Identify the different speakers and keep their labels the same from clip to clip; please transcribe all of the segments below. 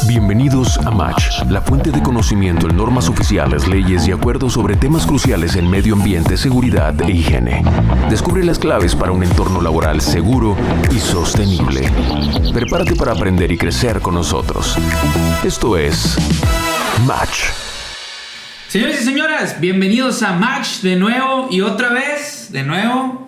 Speaker 1: Bienvenidos a Match, la fuente de conocimiento en normas oficiales, leyes y acuerdos sobre temas cruciales en medio ambiente, seguridad e higiene. Descubre las claves para un entorno laboral seguro y sostenible. Prepárate para aprender y crecer con nosotros. Esto es Match.
Speaker 2: Señores y señoras, bienvenidos a Match de nuevo y otra vez,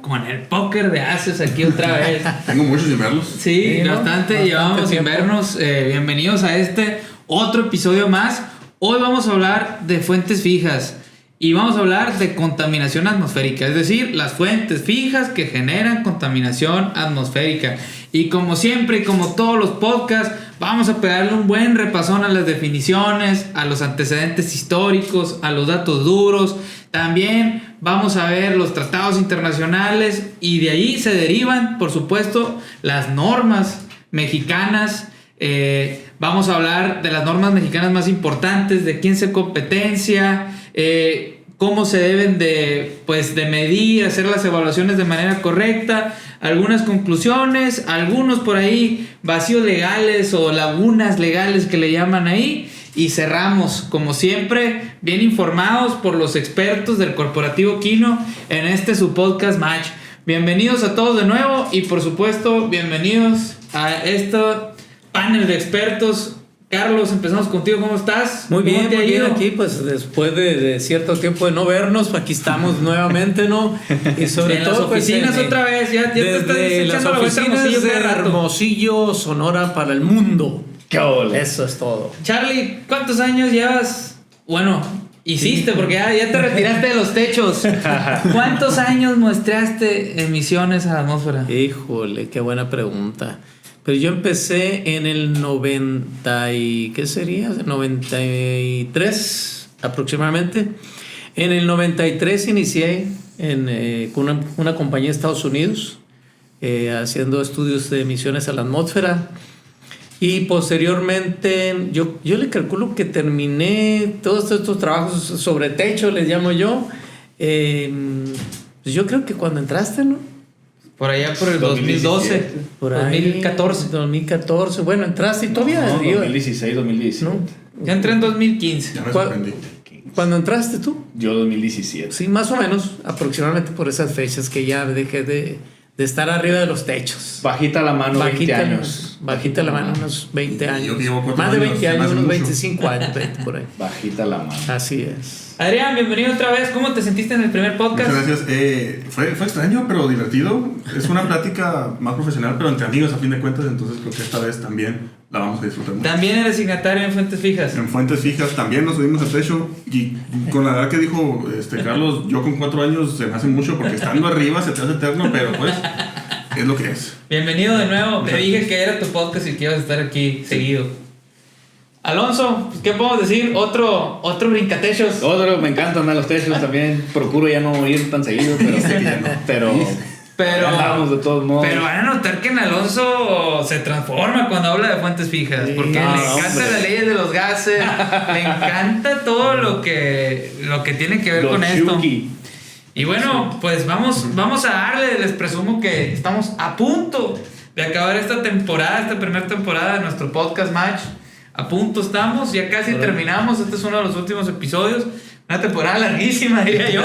Speaker 2: como en el póker de ases aquí otra vez.
Speaker 3: Tengo muchos sin verlos.
Speaker 2: Sí, bastante llevamos sin vernos. Bienvenidos a este otro episodio más. Hoy vamos a hablar de fuentes fijas y vamos a hablar de contaminación atmosférica, es decir, las fuentes fijas que generan contaminación atmosférica. Y como siempre y como todos los podcasts, vamos a pegarle un buen repasón a las definiciones, a los antecedentes históricos, a los datos duros. También vamos a ver los tratados internacionales y de ahí se derivan, por supuesto, las normas mexicanas. Vamos a hablar de las normas mexicanas más importantes, de quién se competencia, cómo se deben de medir, hacer las evaluaciones de manera correcta, algunas conclusiones, algunos por ahí vacíos legales o lagunas legales que le llaman ahí, y cerramos, como siempre, bien informados por los expertos del Corporativo Kino en este su podcast Match. Bienvenidos a todos de nuevo y por supuesto bienvenidos a este panel de expertos. Carlos, empezamos contigo, ¿cómo estás?
Speaker 4: Muy bien, aquí pues después de cierto tiempo de no vernos, aquí estamos nuevamente, ¿no? Y sobre
Speaker 2: en
Speaker 4: todo
Speaker 2: las oficinas
Speaker 4: pues,
Speaker 2: otra vez, ya te estás echando la vuelta a
Speaker 4: Hermosillo, de Hermosillo, Sonora para el mundo.
Speaker 2: ¡Qué ole!
Speaker 4: Eso es todo.
Speaker 2: Charlie, ¿cuántos años llevas? Bueno, hiciste, porque ya te retiraste de los techos. ¿Cuántos años muestreaste emisiones a la atmósfera?
Speaker 4: Híjole, qué buena pregunta. Pero yo empecé en el 90 y... ¿qué sería? 93 aproximadamente. En el 93 inicié con una compañía de Estados Unidos haciendo estudios de emisiones a la atmósfera. Y posteriormente yo le calculo que terminé todos estos trabajos sobre techo, les llamo yo. Pues yo creo que cuando entraste, ¿no?
Speaker 2: Por allá por el 2012,
Speaker 4: por
Speaker 2: 2014.
Speaker 4: 2014, bueno, entraste y todavía...
Speaker 3: No, 2016, 2017.
Speaker 4: ¿No?
Speaker 2: Ya entré en 2015.
Speaker 3: Ya me sorprendí.
Speaker 4: ¿Cuándo entraste tú?
Speaker 3: Yo 2017.
Speaker 4: Sí, más o menos, aproximadamente por esas fechas que ya dejé de estar arriba de los techos.
Speaker 3: Bajita la mano, 20 años.
Speaker 4: Bajita la mano, unos 20 años.
Speaker 3: Yo llevo 4
Speaker 4: más de 20
Speaker 3: años,
Speaker 4: años, unos
Speaker 3: mucho.
Speaker 4: 25 años, 20 por ahí.
Speaker 3: Bajita la mano.
Speaker 4: Así es.
Speaker 2: Adrián, bienvenido otra vez. ¿Cómo te sentiste en el primer podcast?
Speaker 3: Muchas gracias. Fue extraño, pero divertido. Es una plática más profesional, pero entre amigos a fin de cuentas. Entonces creo que esta vez también la vamos a disfrutar mucho.
Speaker 2: También eres signatario en Fuentes Fijas.
Speaker 3: En Fuentes Fijas también nos subimos al techo. Y con la edad que dijo Carlos, yo con 4 años se me hace mucho porque estando arriba se te hace eterno, pero pues es lo que es.
Speaker 2: Bienvenido de nuevo. Te dije que era tu podcast y que ibas a estar aquí seguido. Alonso, pues, ¿qué podemos decir? Otro brincatechos.
Speaker 5: Me encantan los techos también. Procuro ya no ir tan seguido, pero andamos de todos modos.
Speaker 2: Pero van a notar que en Alonso se transforma cuando habla de fuentes fijas, porque le encanta las leyes de los gases, le encanta todo lo que tiene que ver con esto. Y bueno, pues vamos a darle. Les presumo que estamos a punto de acabar esta primera temporada de nuestro podcast Match. A punto estamos, ya casi terminamos. Este es uno de los últimos episodios. Una temporada larguísima, diría yo.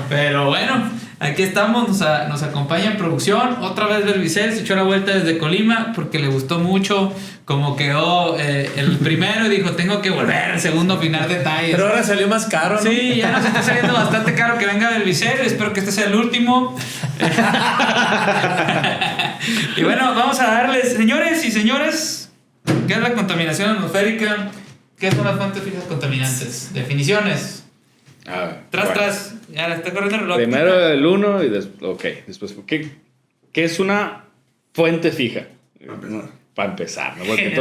Speaker 2: Pero bueno, aquí estamos. Nos acompaña en producción. Otra vez Verbicel se echó la vuelta desde Colima porque le gustó mucho cómo quedó el primero y dijo: tengo que volver al segundo, afinar detalles.
Speaker 4: Pero ahora salió más caro, ¿no?
Speaker 2: Sí, ya nos está saliendo bastante caro que venga Verbicel. Espero que este sea el último. Y bueno, vamos a darles, señores y señores, ¿qué es la contaminación atmosférica? ¿Qué son las fuentes fijas contaminantes? Definiciones. Tras. Ya está corriendo el reloj.
Speaker 5: Primero el 1 y después. ¿Qué es una fuente fija? Para empezar, ¿no? Porque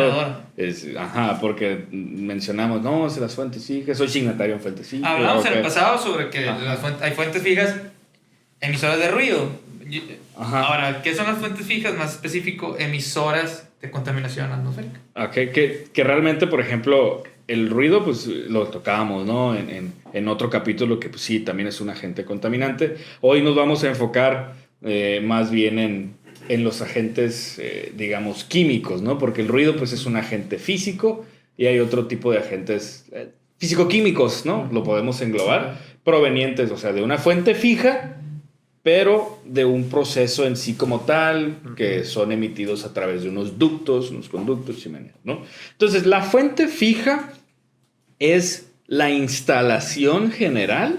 Speaker 5: porque mencionamos, no, si las fuentes fijas, soy signatario en fuentes fijas.
Speaker 2: Hablamos en el pasado sobre que hay fuentes fijas emisoras de ruido. Ahora, ¿qué son las fuentes fijas? Más específico, emisoras de contaminación atmosférica.
Speaker 5: Que realmente, por ejemplo, el ruido, pues lo tocábamos, ¿no? En otro capítulo que pues, sí, también es un agente contaminante. Hoy nos vamos a enfocar más bien en los agentes, digamos, químicos, ¿no? Porque el ruido, pues, es un agente físico y hay otro tipo de agentes físico-químicos, ¿no? Lo podemos englobar, provenientes, o sea, de una fuente fija, pero de un proceso en sí como tal, que son emitidos a través de unos ductos, unos conductos, chimeneas, ¿no? Entonces, la fuente fija es la instalación general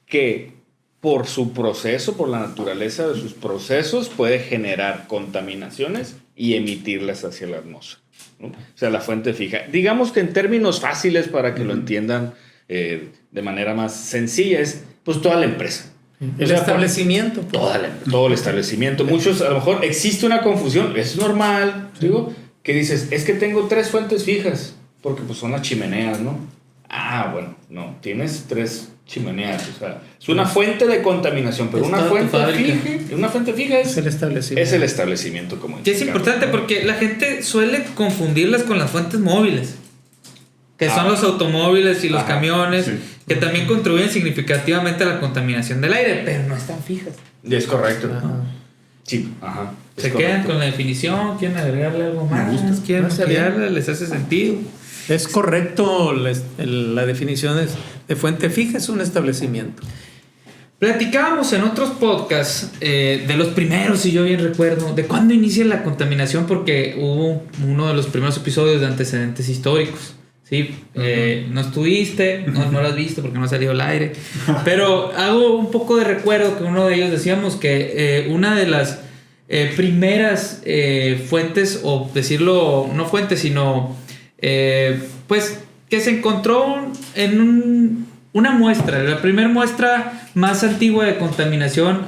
Speaker 5: que por su proceso, por la naturaleza de sus procesos, puede generar contaminaciones y emitirlas hacia la atmósfera, ¿no? O sea, la fuente fija. Digamos que en términos fáciles para que lo entiendan de manera más sencilla es pues toda la empresa.
Speaker 4: El establecimiento.
Speaker 5: Todo el establecimiento. Muchos, a lo mejor existe una confusión, es normal, digo, que dices, es que tengo 3 fuentes fijas, porque pues son las chimeneas, ¿no? Ah, bueno, no, tienes 3 chimeneas, o sea, es una fuente de contaminación, pero una fuente fija es
Speaker 4: el establecimiento.
Speaker 5: Es el establecimiento, como
Speaker 2: que es importante porque la gente suele confundirlas con las fuentes móviles, que son los automóviles y los camiones, que también contribuyen significativamente a la contaminación del aire, pero no están fijas.
Speaker 5: Es correcto. Sí, ajá.
Speaker 2: Se quedan con la definición, quieren agregarle algo más, quieren ampliarla, les hace sentido.
Speaker 4: Es correcto, la definición de fuente fija es un establecimiento.
Speaker 2: Platicábamos en otros podcasts de los primeros, si yo bien recuerdo, de cuándo inicia la contaminación, porque hubo uno de los primeros episodios de antecedentes históricos. Sí, no estuviste, no lo has visto porque no ha salido al aire, pero hago un poco de recuerdo que uno de ellos decíamos que una de las primeras fuentes, o decirlo, no fuentes, sino pues que se encontró en una muestra, la primera muestra más antigua de contaminación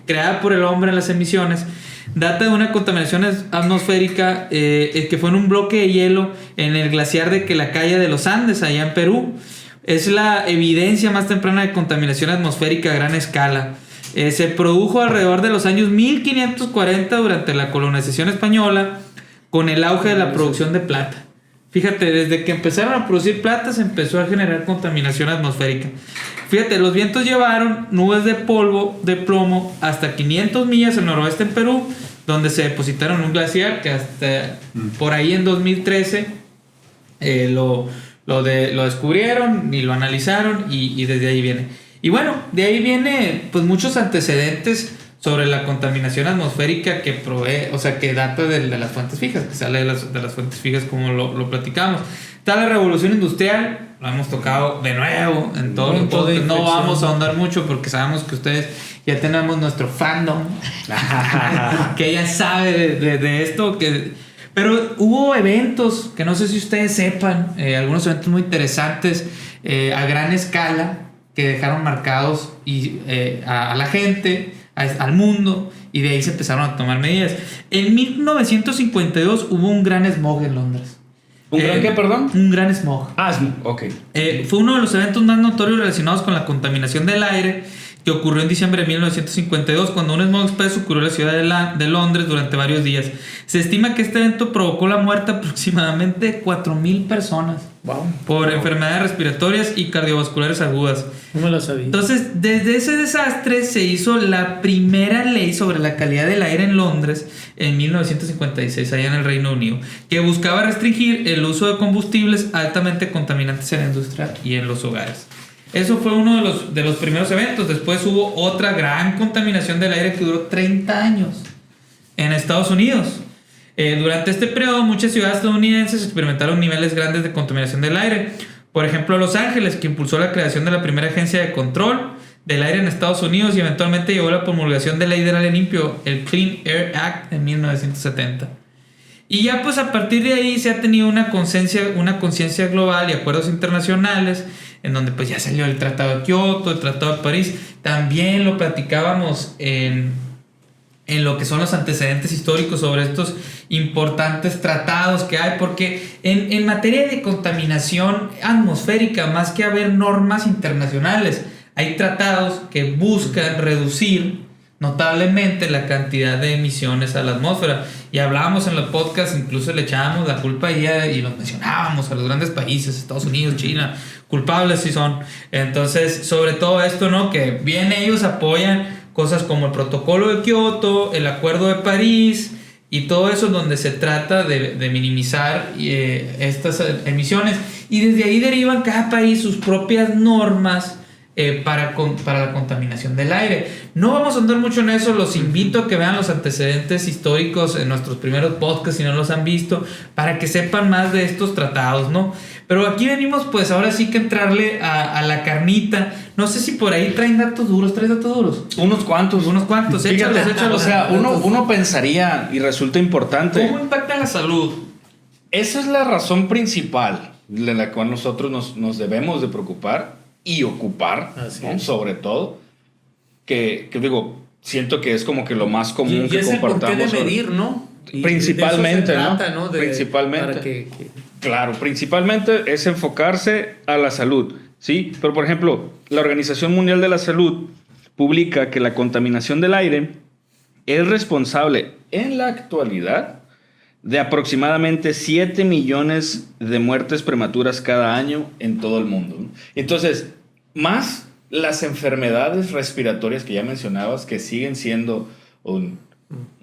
Speaker 2: creada por el hombre en las emisiones. Data de una contaminación atmosférica que fue en un bloque de hielo en el glaciar de Quelacaya de los Andes, allá en Perú. Es la evidencia más temprana de contaminación atmosférica a gran escala. Se produjo alrededor de los años 1540 durante la colonización española, con el auge de la producción de plata. Fíjate, desde que empezaron a producir plata se empezó a generar contaminación atmosférica. Fíjate, los vientos llevaron nubes de polvo de plomo hasta 500 millas al noroeste en Perú, donde se depositaron en un glaciar que hasta por ahí en 2013 lo descubrieron y lo analizaron y desde ahí viene. Y bueno, de ahí viene pues muchos antecedentes sobre la contaminación atmosférica que provee, o sea, que data de las fuentes fijas, que sale de las fuentes fijas como lo platicamos. Está la revolución industrial, lo hemos tocado de nuevo en todo el podcast. No vamos a ahondar mucho porque sabemos que ustedes ya tenemos nuestro fandom que ya sabe de esto, pero hubo eventos que no sé si ustedes sepan, algunos eventos muy interesantes a gran escala que dejaron marcados a la gente, al mundo, y de ahí se empezaron a tomar medidas. En 1952 hubo un gran smog en Londres.
Speaker 5: ¿Un gran qué, perdón?
Speaker 2: Un gran smog.
Speaker 5: Ok.
Speaker 2: Fue uno de los eventos más notorios relacionados con la contaminación del aire, que ocurrió en diciembre de 1952, cuando un smog espeso cubrió la ciudad de Londres durante varios días. Se estima que este evento provocó la muerte de aproximadamente 4,000 personas.
Speaker 4: Wow.
Speaker 2: Por enfermedades respiratorias y cardiovasculares agudas.
Speaker 4: No me lo sabía.
Speaker 2: Entonces, desde ese desastre se hizo la primera ley sobre la calidad del aire en Londres en 1956, allá en el Reino Unido, que buscaba restringir el uso de combustibles altamente contaminantes en la industria y en los hogares. Eso fue uno de los primeros eventos. Después hubo otra gran contaminación del aire que duró 30 años en Estados Unidos. Durante este periodo, muchas ciudades estadounidenses experimentaron niveles grandes de contaminación del aire. Por ejemplo, Los Ángeles, que impulsó la creación de la primera agencia de control del aire en Estados Unidos y eventualmente llevó a la promulgación de la ley del aire limpio, el Clean Air Act, en 1970. Y ya pues a partir de ahí se ha tenido una conciencia global y acuerdos internacionales, en donde pues ya salió el Tratado de Kioto, el Tratado de París. También lo platicábamos en lo que son los antecedentes históricos sobre estos importantes tratados que hay, porque en materia de contaminación atmosférica, más que haber normas internacionales, hay tratados que buscan reducir notablemente la cantidad de emisiones a la atmósfera. Y hablábamos en los podcasts, incluso le echábamos la culpa y los mencionábamos a los grandes países, Estados Unidos, China, culpables sí son. Entonces, sobre todo esto, ¿no? Que bien ellos apoyan cosas como el protocolo de Kioto, el acuerdo de París y todo eso, donde se trata de minimizar estas emisiones, y desde ahí derivan cada país sus propias normas para la contaminación del aire. No vamos a andar mucho en eso, los invito a que vean los antecedentes históricos en nuestros primeros podcasts si no los han visto, para que sepan más de estos tratados, ¿no? Pero aquí venimos pues ahora sí que entrarle a la carnita. No sé si por ahí traen datos duros. ¿Traes datos duros?
Speaker 5: Unos cuantos.
Speaker 2: Échalos.
Speaker 5: O sea, uno pensaría, y resulta importante,
Speaker 2: ¿cómo impacta la salud?
Speaker 5: Esa es la razón principal de la cual nosotros nos debemos de preocupar y ocupar, ¿no? Sobre todo, que digo, siento que es como que lo más común que
Speaker 4: es el
Speaker 5: compartamos.
Speaker 4: porqué de medir, ¿no? Y
Speaker 5: principalmente,
Speaker 4: de eso se trata, ¿no?
Speaker 5: Principalmente. Claro, principalmente es enfocarse a la salud, ¿sí? Pero, por ejemplo, la Organización Mundial de la Salud publica que la contaminación del aire es responsable en la actualidad de aproximadamente 7 millones de muertes prematuras cada año en todo el mundo, ¿no? Entonces, más las enfermedades respiratorias que ya mencionabas, que siguen siendo un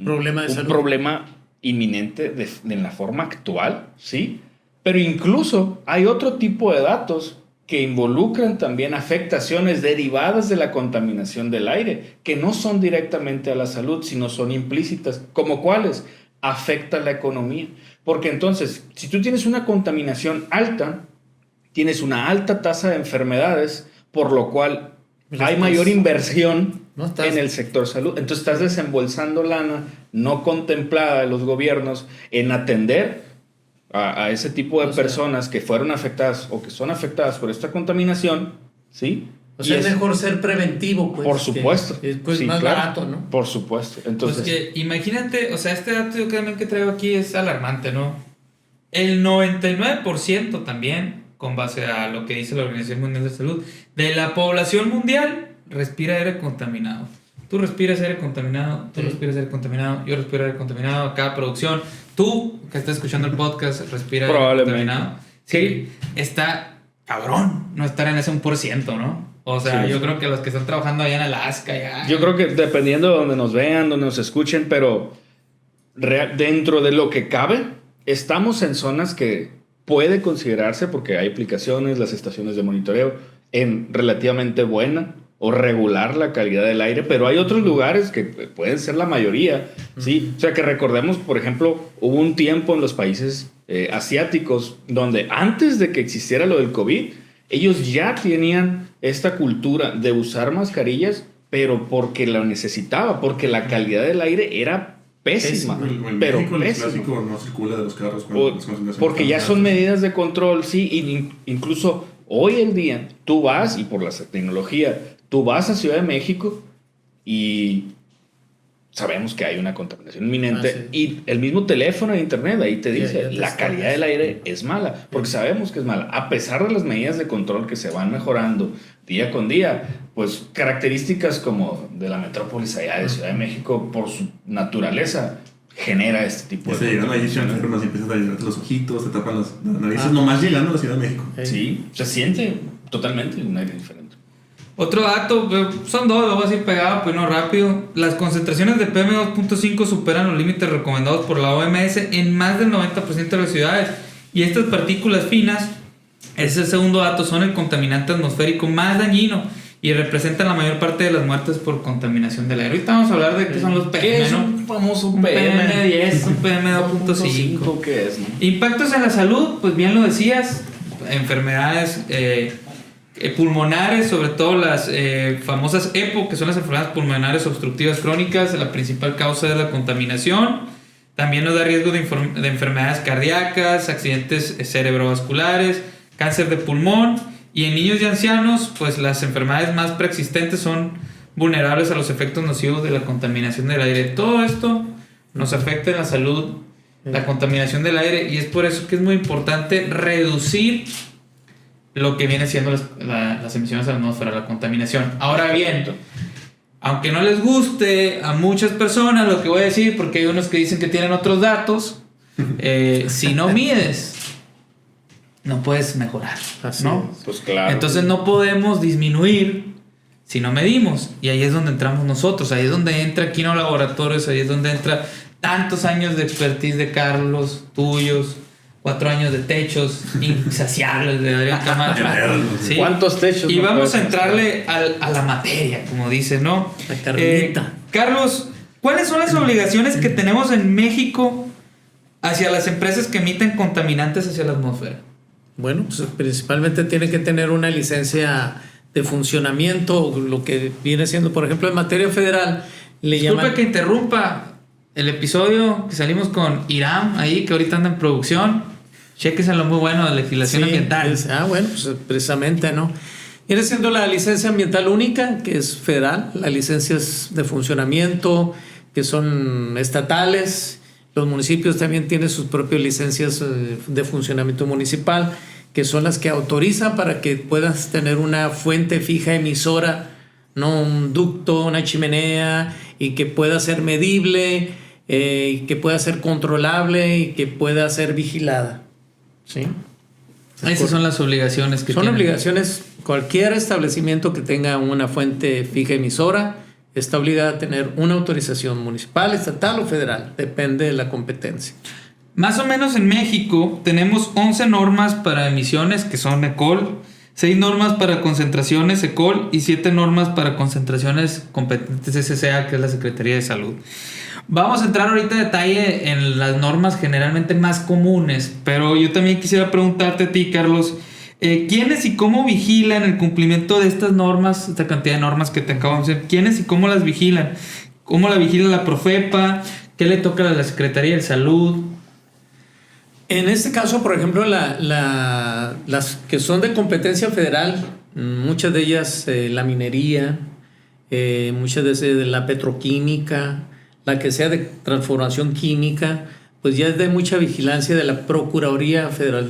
Speaker 4: problema de salud,
Speaker 5: problema inminente en la forma actual, ¿sí? Pero incluso hay otro tipo de datos que involucran también afectaciones derivadas de la contaminación del aire, que no son directamente a la salud, sino son implícitas. ¿Como cuáles? Afecta la economía. Porque entonces, si tú tienes una contaminación alta, tienes una alta tasa de enfermedades, por lo cual hay mayor inversión en el sector salud. Entonces estás desembolsando lana no contemplada de los gobiernos en atender a ese tipo de personas que fueron afectadas o que son afectadas por esta contaminación, ¿sí?
Speaker 4: O sea, es mejor ser preventivo, pues.
Speaker 5: Por supuesto.
Speaker 4: Es pues
Speaker 5: sí,
Speaker 4: más
Speaker 5: claro,
Speaker 4: barato, ¿no?
Speaker 5: Por supuesto. Entonces,
Speaker 2: pues que imagínate, o sea, este dato yo también que traigo aquí es alarmante, ¿no? El 99% también, con base a lo que dice la Organización Mundial de la Salud, de la población mundial respira aire contaminado. Tú respiras aire contaminado, tú respiras aire contaminado, yo respiro aire contaminado, cada producción. Tú, que estás escuchando el podcast, respira aire contaminado. Sí, está cabrón no estar en ese 1%, ¿no? O sea, yo creo que los que están trabajando allá en Alaska ya...
Speaker 5: Yo creo que dependiendo de donde nos vean, donde nos escuchen, pero dentro de lo que cabe, estamos en zonas que puede considerarse, porque hay aplicaciones, las estaciones de monitoreo, en relativamente buena o regular la calidad del aire, pero hay otros lugares que pueden ser la mayoría, ¿sí? O sea, que recordemos, por ejemplo, hubo un tiempo en los países asiáticos donde antes de que existiera lo del COVID, ellos ya tenían esta cultura de usar mascarillas, pero porque la necesitaba, porque la calidad del aire era pésima. Pero
Speaker 3: México, el clásico no circula de los carros
Speaker 5: porque ya son medidas de control, sí, y incluso hoy en día tú vas, y por la tecnología, tú vas a Ciudad de México y sabemos que hay una contaminación inminente, y el mismo teléfono de internet ahí te dice la calidad del aire es mala, porque sabemos que es mala, a pesar de las medidas de control que se van mejorando día con día. Pues características como de la metrópolis allá de Ciudad de México, por su naturaleza, genera este tipo de...
Speaker 3: Llegando allí, se enfermas y empiezan a llenarte los ojitos, se tapan las narices, nomás llegando a la Ciudad de México.
Speaker 5: Sí, se siente totalmente un aire diferente.
Speaker 2: Otro dato, son dos, lo voy a decir pegado, pero no rápido. Las concentraciones de PM2.5 superan los límites recomendados por la OMS en más del 90% de las ciudades. Y estas partículas finas, ese es el segundo dato, son el contaminante atmosférico más dañino y representan la mayor parte de las muertes por contaminación del aire. Ahorita vamos a hablar de qué son los PM,
Speaker 5: ¿Qué es un famoso PM?
Speaker 2: PM10, un PM2.5.
Speaker 5: ¿Qué es, no?
Speaker 2: Impactos en la salud, pues bien lo decías, enfermedades pulmonares, sobre todo las famosas EPO, que son las enfermedades pulmonares obstructivas crónicas. La principal causa es la contaminación. También nos da riesgo de enfermedades cardíacas, accidentes cerebrovasculares, cáncer de pulmón. Y en niños y ancianos, pues las enfermedades más preexistentes son vulnerables a los efectos nocivos de la contaminación del aire. Todo esto nos afecta en la salud, la contaminación del aire, y es por eso que es muy importante reducir lo que viene siendo las emisiones a la atmósfera, la contaminación. Ahora bien, aunque no les guste a muchas personas lo que voy a decir, porque hay unos que dicen que tienen otros datos, si no mides, no puedes mejorar, ¿no?
Speaker 5: Pues claro.
Speaker 2: Entonces no podemos disminuir si no medimos. Y ahí es donde entramos nosotros, ahí es donde entra Quino Laboratorios, ahí es donde entra tantos años de expertise de Carlos, tuyos, 4 años de techos insaciables de Adrián Camacho. ¿Sí?
Speaker 5: ¿Cuántos techos?
Speaker 2: Y vamos a entrarle a la materia, como dice, ¿no?
Speaker 4: La carnita.
Speaker 2: Carlos, ¿cuáles son las obligaciones que tenemos en México hacia las empresas que emiten contaminantes hacia la atmósfera?
Speaker 4: Bueno, pues principalmente tiene que tener una licencia de funcionamiento, lo que viene siendo, por ejemplo, en materia federal, le
Speaker 2: Disculpe
Speaker 4: llaman...
Speaker 2: que interrumpa el episodio que salimos con Iram ahí, que ahorita anda en producción. Chéqueselo, muy bueno, de legislación ambiental.
Speaker 4: Bueno, pues precisamente, ¿no? Viene siendo la licencia ambiental única, que es federal, las licencias de funcionamiento, que son estatales. Los municipios también tienen sus propias licencias de funcionamiento municipal, que son las que autorizan para que puedas tener una fuente fija emisora, no un ducto, una chimenea, y que pueda ser medible, y que pueda ser controlable y que pueda ser vigilada. ¿Sí?
Speaker 2: Esas son las obligaciones que
Speaker 4: son
Speaker 2: tienen.
Speaker 4: obligaciones. Cualquier establecimiento que tenga una fuente fija emisora está obligado a tener una autorización municipal, estatal o federal, depende de la competencia.
Speaker 2: Más o menos en México tenemos 11 normas para emisiones que son ECOL, 6 normas para concentraciones ECOL y 7 normas para concentraciones competentes SCA, que es la Secretaría de Salud. Vamos a entrar ahorita en detalle en las normas generalmente más comunes, pero yo también quisiera preguntarte a ti, Carlos, ¿quiénes y cómo vigilan el cumplimiento de estas normas, esta cantidad de normas que te acabo de decir? ¿Quiénes y cómo las vigilan? ¿Cómo la vigila la Profepa? ¿Qué le toca a la Secretaría de Salud?
Speaker 4: En este caso, por ejemplo, las que son de competencia federal, muchas de ellas la minería, muchas de la petroquímica, la que sea de transformación química, pues ya es de mucha vigilancia de la Procuraduría Federal,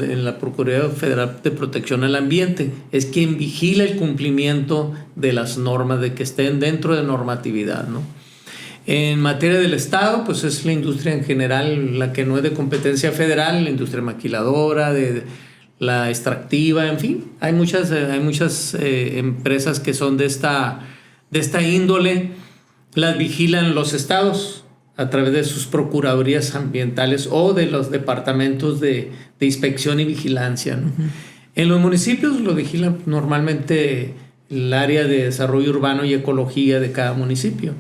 Speaker 4: de Protección al Ambiente. Es quien vigila el cumplimiento de las normas, de que estén dentro de normatividad, ¿no? En materia del Estado, pues es la industria en general la que no es de competencia federal, la industria maquiladora, de la extractiva, en fin. Hay muchas empresas que son de esta índole. Las vigilan los estados a través de sus procuradurías ambientales o de los departamentos de inspección y vigilancia, ¿no? Uh-huh. En los municipios lo vigilan normalmente el área de desarrollo urbano y ecología de cada municipio.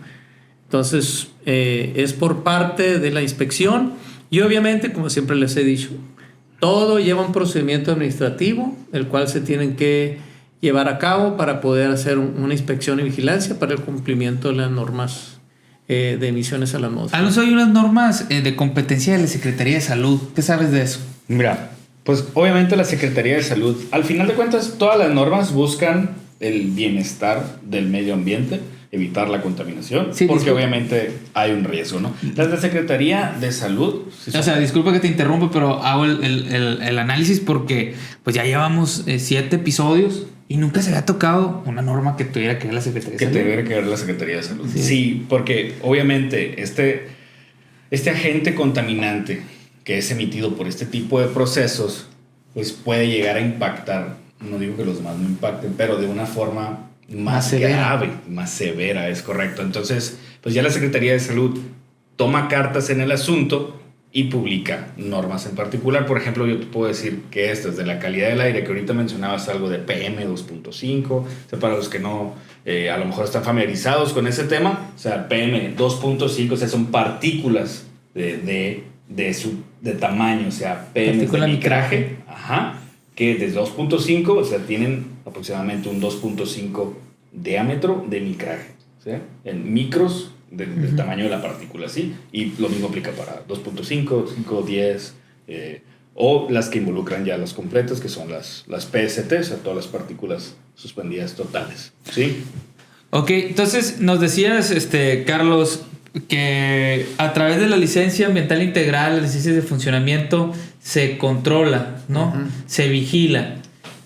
Speaker 4: Entonces, es por parte de la inspección y obviamente, como siempre les he dicho, todo lleva un procedimiento administrativo, el cual se tienen que llevar a cabo para poder hacer una inspección y vigilancia para el cumplimiento de las normas de emisiones a la atmósfera.
Speaker 2: Alonso, hay unas normas de competencia de la Secretaría de Salud. ¿Qué sabes de eso?
Speaker 5: Mira, pues obviamente la Secretaría de Salud, al final de cuentas, todas las normas buscan el bienestar del medio ambiente, evitar la contaminación, sí, porque obviamente hay un riesgo, ¿no? Las de Secretaría de Salud...
Speaker 2: O sea, disculpa que te interrumpa, pero hago el análisis porque pues ya llevamos 7 episodios y nunca se había tocado una norma que tuviera que ver la Secretaría de Salud.
Speaker 5: Que tuviera que ver la Secretaría de Salud. Sí, porque obviamente este agente contaminante que es emitido por este tipo de procesos, pues puede llegar a impactar, no digo que los demás no impacten, pero de una forma más grave, más severa, es correcto. Entonces, pues ya la Secretaría de Salud toma cartas en el asunto y publica normas en particular. Por ejemplo, yo te puedo decir que estas de la calidad del aire, que ahorita mencionabas algo de PM 2.5, o sea, para los que no a lo mejor están familiarizados con ese tema, o sea, PM 2.5, o sea, son partículas de tamaño, o sea, PM de micraje, ajá, que de 2.5, o sea, tienen aproximadamente un 2.5 diámetro de micraje, ¿sí? En micros del tamaño de la partícula, ¿sí? Y lo mismo aplica para 2.5, 5, 10, o las que involucran ya las completas, que son las PST, o sea, todas las partículas suspendidas totales, ¿sí?
Speaker 2: Ok, entonces nos decías, Carlos, que a través de la licencia ambiental integral, las licencias de funcionamiento, se controla, ¿no? Uh-huh. Se vigila.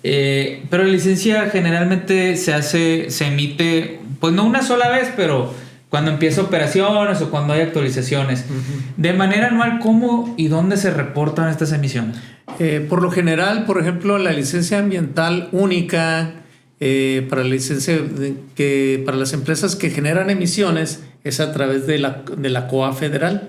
Speaker 2: Pero la licencia generalmente se emite, pues no una sola vez, pero cuando empieza operaciones o cuando hay actualizaciones. Uh-huh. De manera anual, ¿cómo y dónde se reportan estas emisiones?
Speaker 4: Por lo general, por ejemplo, la licencia ambiental única para la licencia que para las empresas que generan emisiones es a través de la COA federal,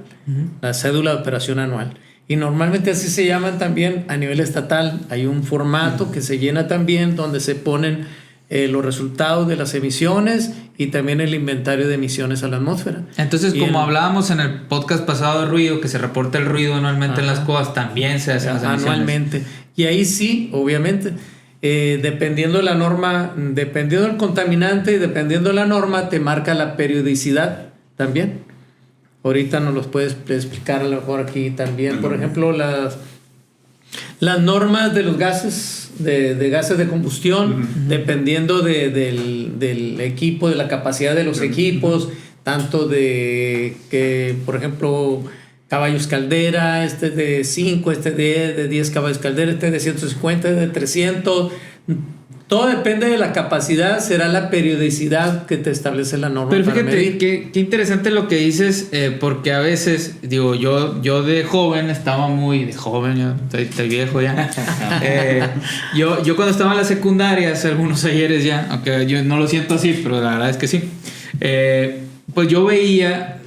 Speaker 4: la cédula de operación anual. Y normalmente así se llaman también a nivel estatal. Hay un formato que se llena también donde se ponen los resultados de las emisiones y también el inventario de emisiones a la atmósfera.
Speaker 2: Entonces, como hablábamos en el podcast pasado de ruido, que se reporta el ruido anualmente en las COAs, también se hacen las emisiones.
Speaker 4: Anualmente. Y ahí sí, obviamente, dependiendo de la norma, dependiendo del contaminante y dependiendo de la norma, te marca la periodicidad también. Ahorita nos los puedes explicar a lo mejor aquí también. Por ejemplo, las normas de los gases, de gases de combustión, dependiendo del equipo, de la capacidad de los equipos, tanto de que, por ejemplo, caballos caldera, este de 5, este de 10 caballos caldera, este de 150, de 300. Todo depende de la capacidad, será la periodicidad que te establece la norma.
Speaker 2: Pero
Speaker 4: para
Speaker 2: fíjate,
Speaker 4: medir.
Speaker 2: qué interesante lo que dices, porque a veces, digo, yo de joven estaba muy... De joven, yo estoy viejo ya. Yo cuando estaba en la secundaria, hace algunos ayeres ya, aunque yo no lo siento así, pero la verdad es que sí. Pues yo leía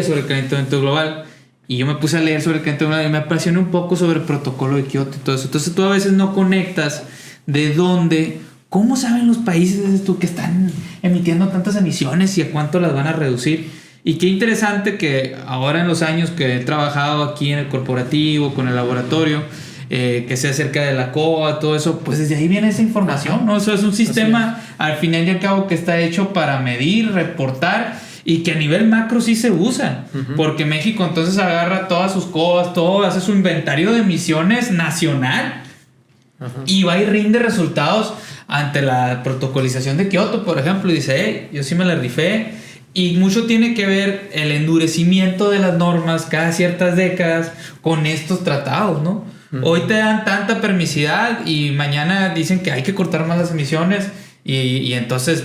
Speaker 2: sobre el calentamiento global y yo me puse a leer sobre el calentamiento global y me apasioné un poco sobre el protocolo de Kioto y todo eso. Entonces tú a veces no conectas de dónde, cómo saben los países que están emitiendo tantas emisiones y a cuánto las van a reducir. Y qué interesante que ahora en los años que he trabajado aquí en el corporativo, con el laboratorio, que sea acerca de la COA, todo eso, pues desde ahí viene esa información, ¿no? Eso es un sistema al final y al cabo que está hecho para medir, reportar y que a nivel macro sí se usa, porque México entonces agarra todas sus COAs, todo, hace su inventario de emisiones nacional y va y rinde resultados ante la protocolización de Kioto, por ejemplo, y dice, hey, yo sí me la rifé. Y mucho tiene que ver el endurecimiento de las normas cada ciertas décadas con estos tratados, ¿no? Hoy te dan tanta permisidad y mañana dicen que hay que cortar más las emisiones y entonces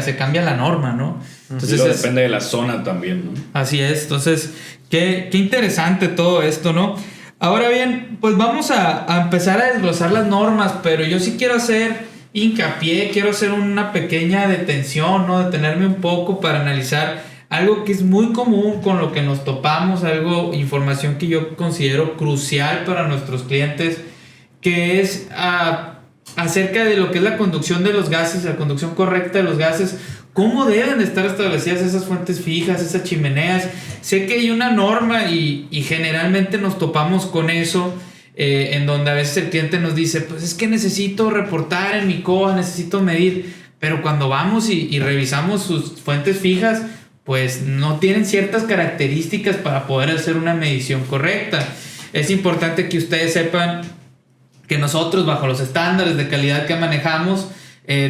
Speaker 2: se cambia la norma, ¿no? Entonces
Speaker 5: depende de la zona también, ¿no?
Speaker 2: Así es, entonces qué interesante todo esto, ¿no? Ahora bien, pues vamos a empezar a desglosar las normas, pero yo sí quiero hacer hincapié, quiero hacer una pequeña detención, ¿no? Detenerme un poco para analizar algo que es muy común con lo que nos topamos, información que yo considero crucial para nuestros clientes, que es acerca de lo que es la conducción de los gases, la conducción correcta de los gases, cómo deben de estar establecidas esas fuentes fijas, esas chimeneas. Sé que hay una norma y generalmente nos topamos con eso, en donde a veces el cliente nos dice, pues es que necesito reportar en mi COA, necesito medir, pero cuando vamos y revisamos sus fuentes fijas, pues no tienen ciertas características para poder hacer una medición correcta. Es importante que ustedes sepan que nosotros, bajo los estándares de calidad que manejamos,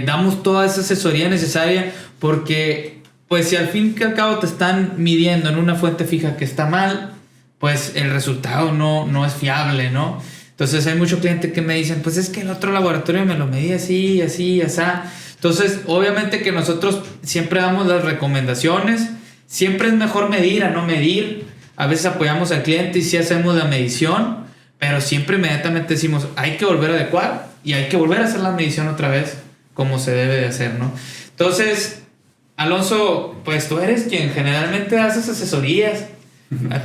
Speaker 2: damos toda esa asesoría necesaria, porque pues si al fin y al cabo te están midiendo en una fuente fija que está mal, pues el resultado no es fiable, ¿no? Entonces hay muchos clientes que me dicen, pues es que el otro laboratorio me lo medía así, así, así. Entonces obviamente que nosotros siempre damos las recomendaciones, siempre es mejor medir a no medir. A veces apoyamos al cliente y sí hacemos la medición, pero siempre inmediatamente decimos, hay que volver a adecuar y hay que volver a hacer la medición otra vez como se debe de hacer, ¿no? Entonces, Alonso, pues tú eres quien generalmente haces asesorías.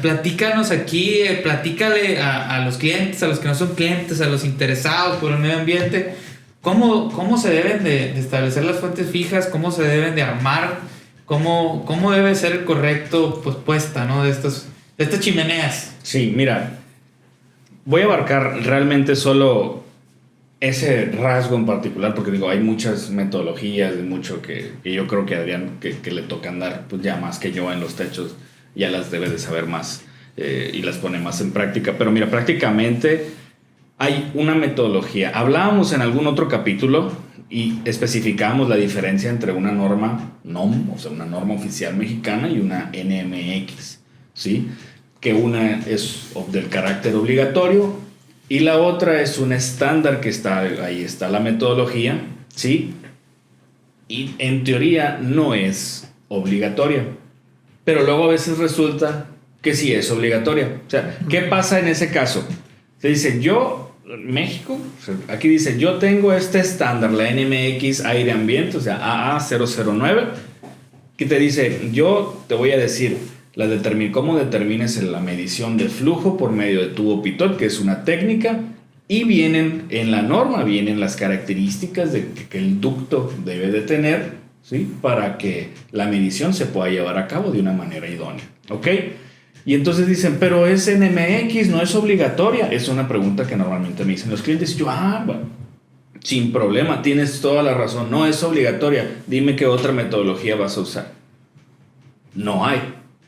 Speaker 2: Platícanos aquí, platícale a los clientes, a los que no son clientes, a los interesados por el medio ambiente, cómo se deben de establecer las fuentes fijas, cómo se deben de armar, cómo debe ser el correcto puesta, ¿no? de estas chimeneas.
Speaker 5: Sí, mira, voy a abarcar realmente solo ese rasgo en particular, porque digo, hay muchas metodologías, de mucho que yo creo que a Adrián que le toca andar pues ya más que yo en los techos, ya las debe de saber más y las pone más en práctica. Pero mira, prácticamente hay una metodología. Hablábamos en algún otro capítulo y especificábamos la diferencia entre una norma NOM, o sea, una norma oficial mexicana, y una NMX, ¿sí? Que una es del carácter obligatorio y la otra es un estándar que ahí está la metodología, ¿sí? Y en teoría no es obligatoria, pero luego a veces resulta que sí es obligatoria. O sea, ¿qué pasa en ese caso? Se dice, yo México, aquí dice, yo tengo este estándar, la NMX aire ambiente, o sea, AA009, que te dice, yo te voy a decir cómo determines la medición de flujo por medio de tubo pitot, que es una técnica, y en la norma vienen las características que el ducto debe de tener, ¿sí? Para que la medición se pueda llevar a cabo de una manera idónea, ¿ok? Y entonces dicen, pero es NMX, no es obligatoria. Es una pregunta que normalmente me dicen los clientes. Y yo, bueno, sin problema, tienes toda la razón, no es obligatoria. Dime qué otra metodología vas a usar. No hay,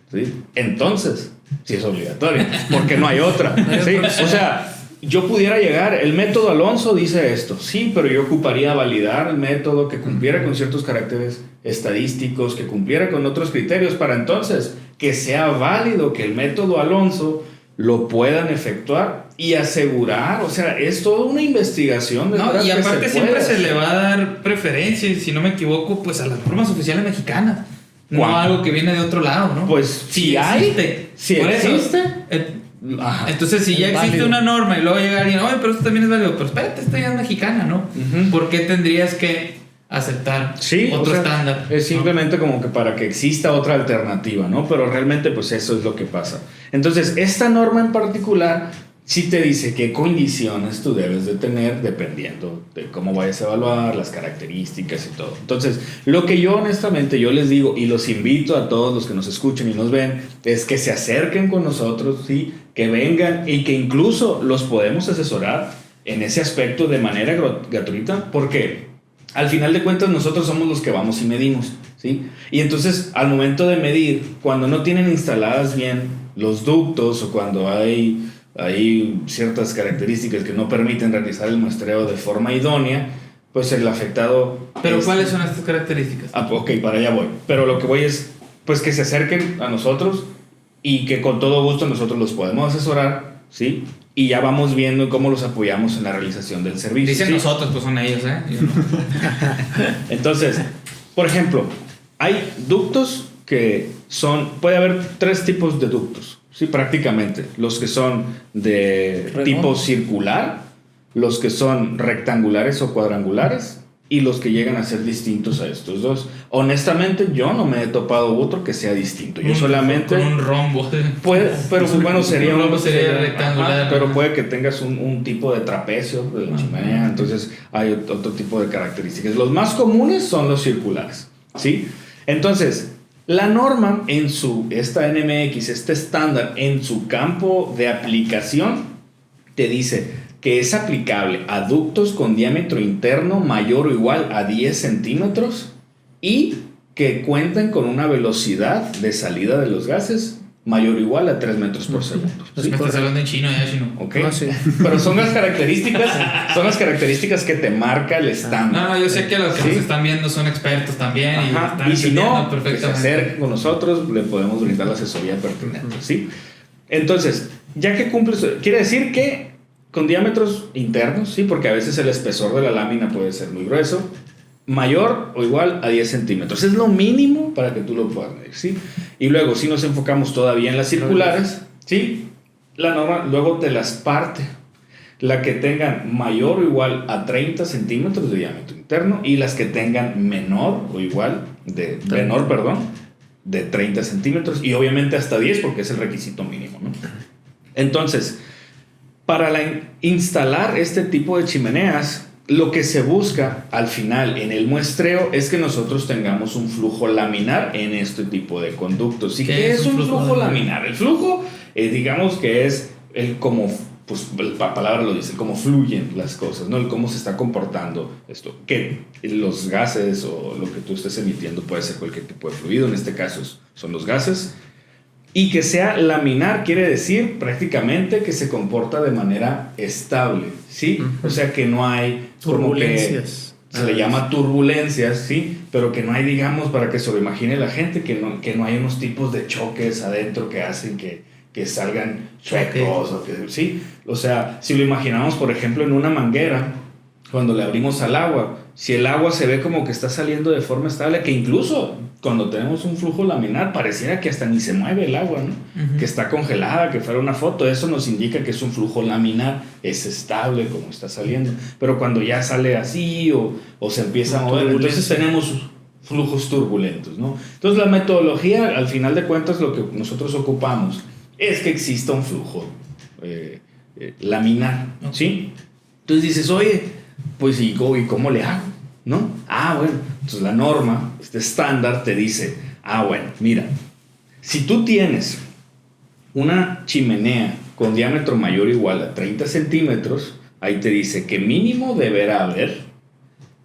Speaker 5: ¿sí? Entonces, sí es obligatoria, porque no hay otra, ¿sí? O sea, yo pudiera llegar, el método Alonso dice esto, sí, pero yo ocuparía validar el método que cumpliera con ciertos caracteres estadísticos, que cumpliera con otros criterios, para entonces que sea válido que el método Alonso lo puedan efectuar y asegurar, o sea, es toda una investigación.
Speaker 2: No, y aparte siempre se le va a dar preferencia, si no me equivoco, pues a las normas oficiales mexicanas. No algo que viene de otro lado, ¿no?
Speaker 5: Pues si existe. Si existe.
Speaker 2: Entonces, si ya existe una norma y luego llega alguien, oye, pero esto también es válido, pero espérate, esto ya es mexicana, ¿no? ¿Por qué tendrías que aceptar otro estándar?
Speaker 5: Es simplemente como que para que exista otra alternativa, ¿no? Pero realmente, pues eso es lo que pasa. Entonces, esta norma en particular sí te dice qué condiciones tú debes de tener dependiendo de cómo vayas a evaluar, las características y todo. Entonces, lo que yo honestamente yo les digo y los invito a todos los que nos escuchen y nos ven es que se acerquen con nosotros, ¿sí? Que vengan y que incluso los podemos asesorar en ese aspecto de manera gratuita, porque al final de cuentas nosotros somos los que vamos y medimos, ¿sí? Y entonces al momento de medir, cuando no tienen instaladas bien los ductos o cuando hay ciertas características que no permiten realizar el muestreo de forma idónea, pues el afectado...
Speaker 2: ¿Pero cuáles son estas características?
Speaker 5: Ok, para allá voy. Pero lo que voy es, pues que se acerquen a nosotros y que con todo gusto nosotros los podemos asesorar, ¿sí? Y ya vamos viendo cómo los apoyamos en la realización del servicio.
Speaker 2: Dicen
Speaker 5: ¿sí?
Speaker 2: Nosotros, pues son ellos, ¿eh? Yo no.
Speaker 5: Entonces, por ejemplo, hay ductos que puede haber 3 tipos de ductos. Sí, prácticamente. Los que son de tipo circular, los que son rectangulares o cuadrangulares y los que llegan a ser distintos a estos dos. Honestamente, yo no me he topado otro que sea distinto. Yo solamente...
Speaker 2: Con un rombo.
Speaker 5: Pero bueno, sería
Speaker 2: un rombo sería rectangular.
Speaker 5: Pero puede que tengas un tipo de trapecio de la chimenea. Entonces hay otro tipo de características. Los más comunes son los circulares, ¿sí? Entonces... La norma esta NMX, este estándar, en su campo de aplicación, te dice que es aplicable a ductos con diámetro interno mayor o igual a 10 centímetros y que cuentan con una velocidad de salida de los gases mayor o igual a 3 metros por segundo.
Speaker 2: ¿Sí? Me estás hablando en chino, ya chino.
Speaker 5: Okay. No, sí. Pero son las características que te marca el estándar.
Speaker 2: No, yo sé que los que nos están viendo son expertos también.
Speaker 5: Y si no, pues se acerquen con nosotros, le podemos brindar la asesoría pertinente, ¿sí? Entonces, ya que cumples, quiere decir que con diámetros internos, ¿sí? Porque a veces el espesor de la lámina puede ser muy grueso, mayor o igual a 10 centímetros. Es lo mínimo para que tú lo puedas medir, ¿sí? Y luego, si nos enfocamos todavía en las circulares, ¿sí? La norma luego te las parte. La que tengan mayor o igual a 30 centímetros de diámetro interno y las que tengan menor o igual de 30 centímetros y obviamente hasta 10 porque es el requisito mínimo, ¿no? Entonces, para instalar este tipo de chimeneas, lo que se busca al final en el muestreo es que nosotros tengamos un flujo laminar en este tipo de conductos. ¿Y qué es un flujo laminar? El flujo, digamos que es el como, pues la palabra lo dice, cómo fluyen las cosas, ¿no? El cómo se está comportando esto. Que los gases o lo que tú estés emitiendo puede ser cualquier tipo de fluido, en este caso son los gases. Y que sea laminar quiere decir prácticamente que se comporta de manera estable, ¿sí? O sea que no hay
Speaker 4: turbulencias.
Speaker 5: Se le llama turbulencias, ¿sí? Pero que no hay, digamos, para que se lo imagine la gente, que no hay unos tipos de choques adentro que hacen que salgan chuecos, ¿sí? O sea, si lo imaginamos, por ejemplo, en una manguera, cuando le abrimos al agua, si el agua se ve como que está saliendo de forma estable, que incluso cuando tenemos un flujo laminar pareciera que hasta ni se mueve el agua, ¿no? Que está congelada, que fuera una foto, eso nos indica que es un flujo laminar, es estable como está saliendo. Pero cuando ya sale así o se empieza a mover, entonces tenemos flujos turbulentos, ¿no? Entonces la metodología, al final de cuentas, lo que nosotros ocupamos es que exista un flujo laminar, ¿sí? Entonces dices, oye, pues ¿y cómo le hago? ¿No? Bueno, entonces la norma, este estándar te dice, bueno, mira, si tú tienes una chimenea con diámetro mayor o igual a 30 centímetros, ahí te dice que mínimo deberá haber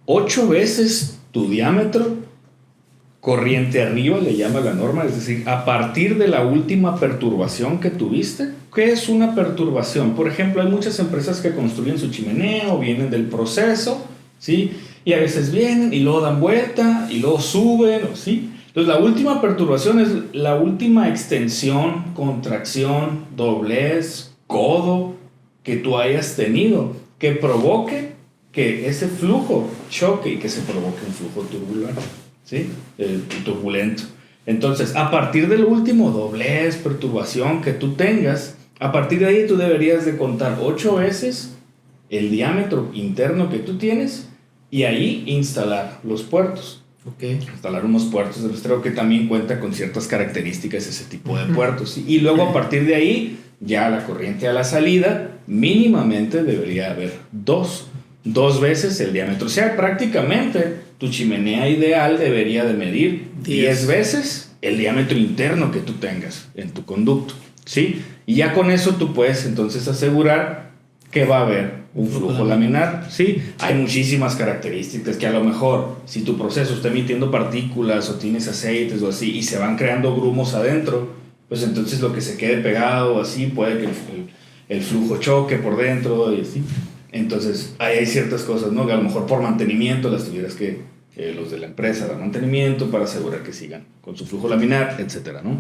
Speaker 5: 8 veces tu diámetro corriente arriba, le llama la norma, es decir, a partir de la última perturbación que tuviste. ¿Qué es una perturbación? Por ejemplo, hay muchas empresas que construyen su chimenea o vienen del proceso, ¿sí? Y a veces vienen y luego dan vuelta y luego suben, ¿sí? Entonces la última perturbación es la última extensión, contracción, doblez, codo que tú hayas tenido, que provoque que ese flujo choque y que se provoque un flujo turbulento, ¿sí? Turbulento. Entonces, a partir del último doblez, perturbación que tú tengas, a partir de ahí tú deberías de contar 8 veces el diámetro interno que tú tienes y ahí instalar los puertos. Instalar unos puertos de rastreo que también cuenta con ciertas características ese tipo de puertos, ¿sí? Y luego a partir de ahí, ya la corriente a la salida, mínimamente debería haber dos veces el diámetro. O sea, prácticamente tu chimenea ideal debería de medir 10 veces el diámetro interno que tú tengas en tu conducto, ¿sí? Y ya con eso tú puedes entonces asegurar que va a haber un flujo laminar, ¿sí? Hay muchísimas características que a lo mejor si tu proceso está emitiendo partículas o tienes aceites o así y se van creando grumos adentro, pues entonces lo que se quede pegado así puede que el flujo choque por dentro y así. Entonces ahí hay ciertas cosas, ¿no? Que a lo mejor por mantenimiento las tuvieras que los de la empresa dan mantenimiento para asegurar que sigan con su flujo laminar, etcétera, ¿no?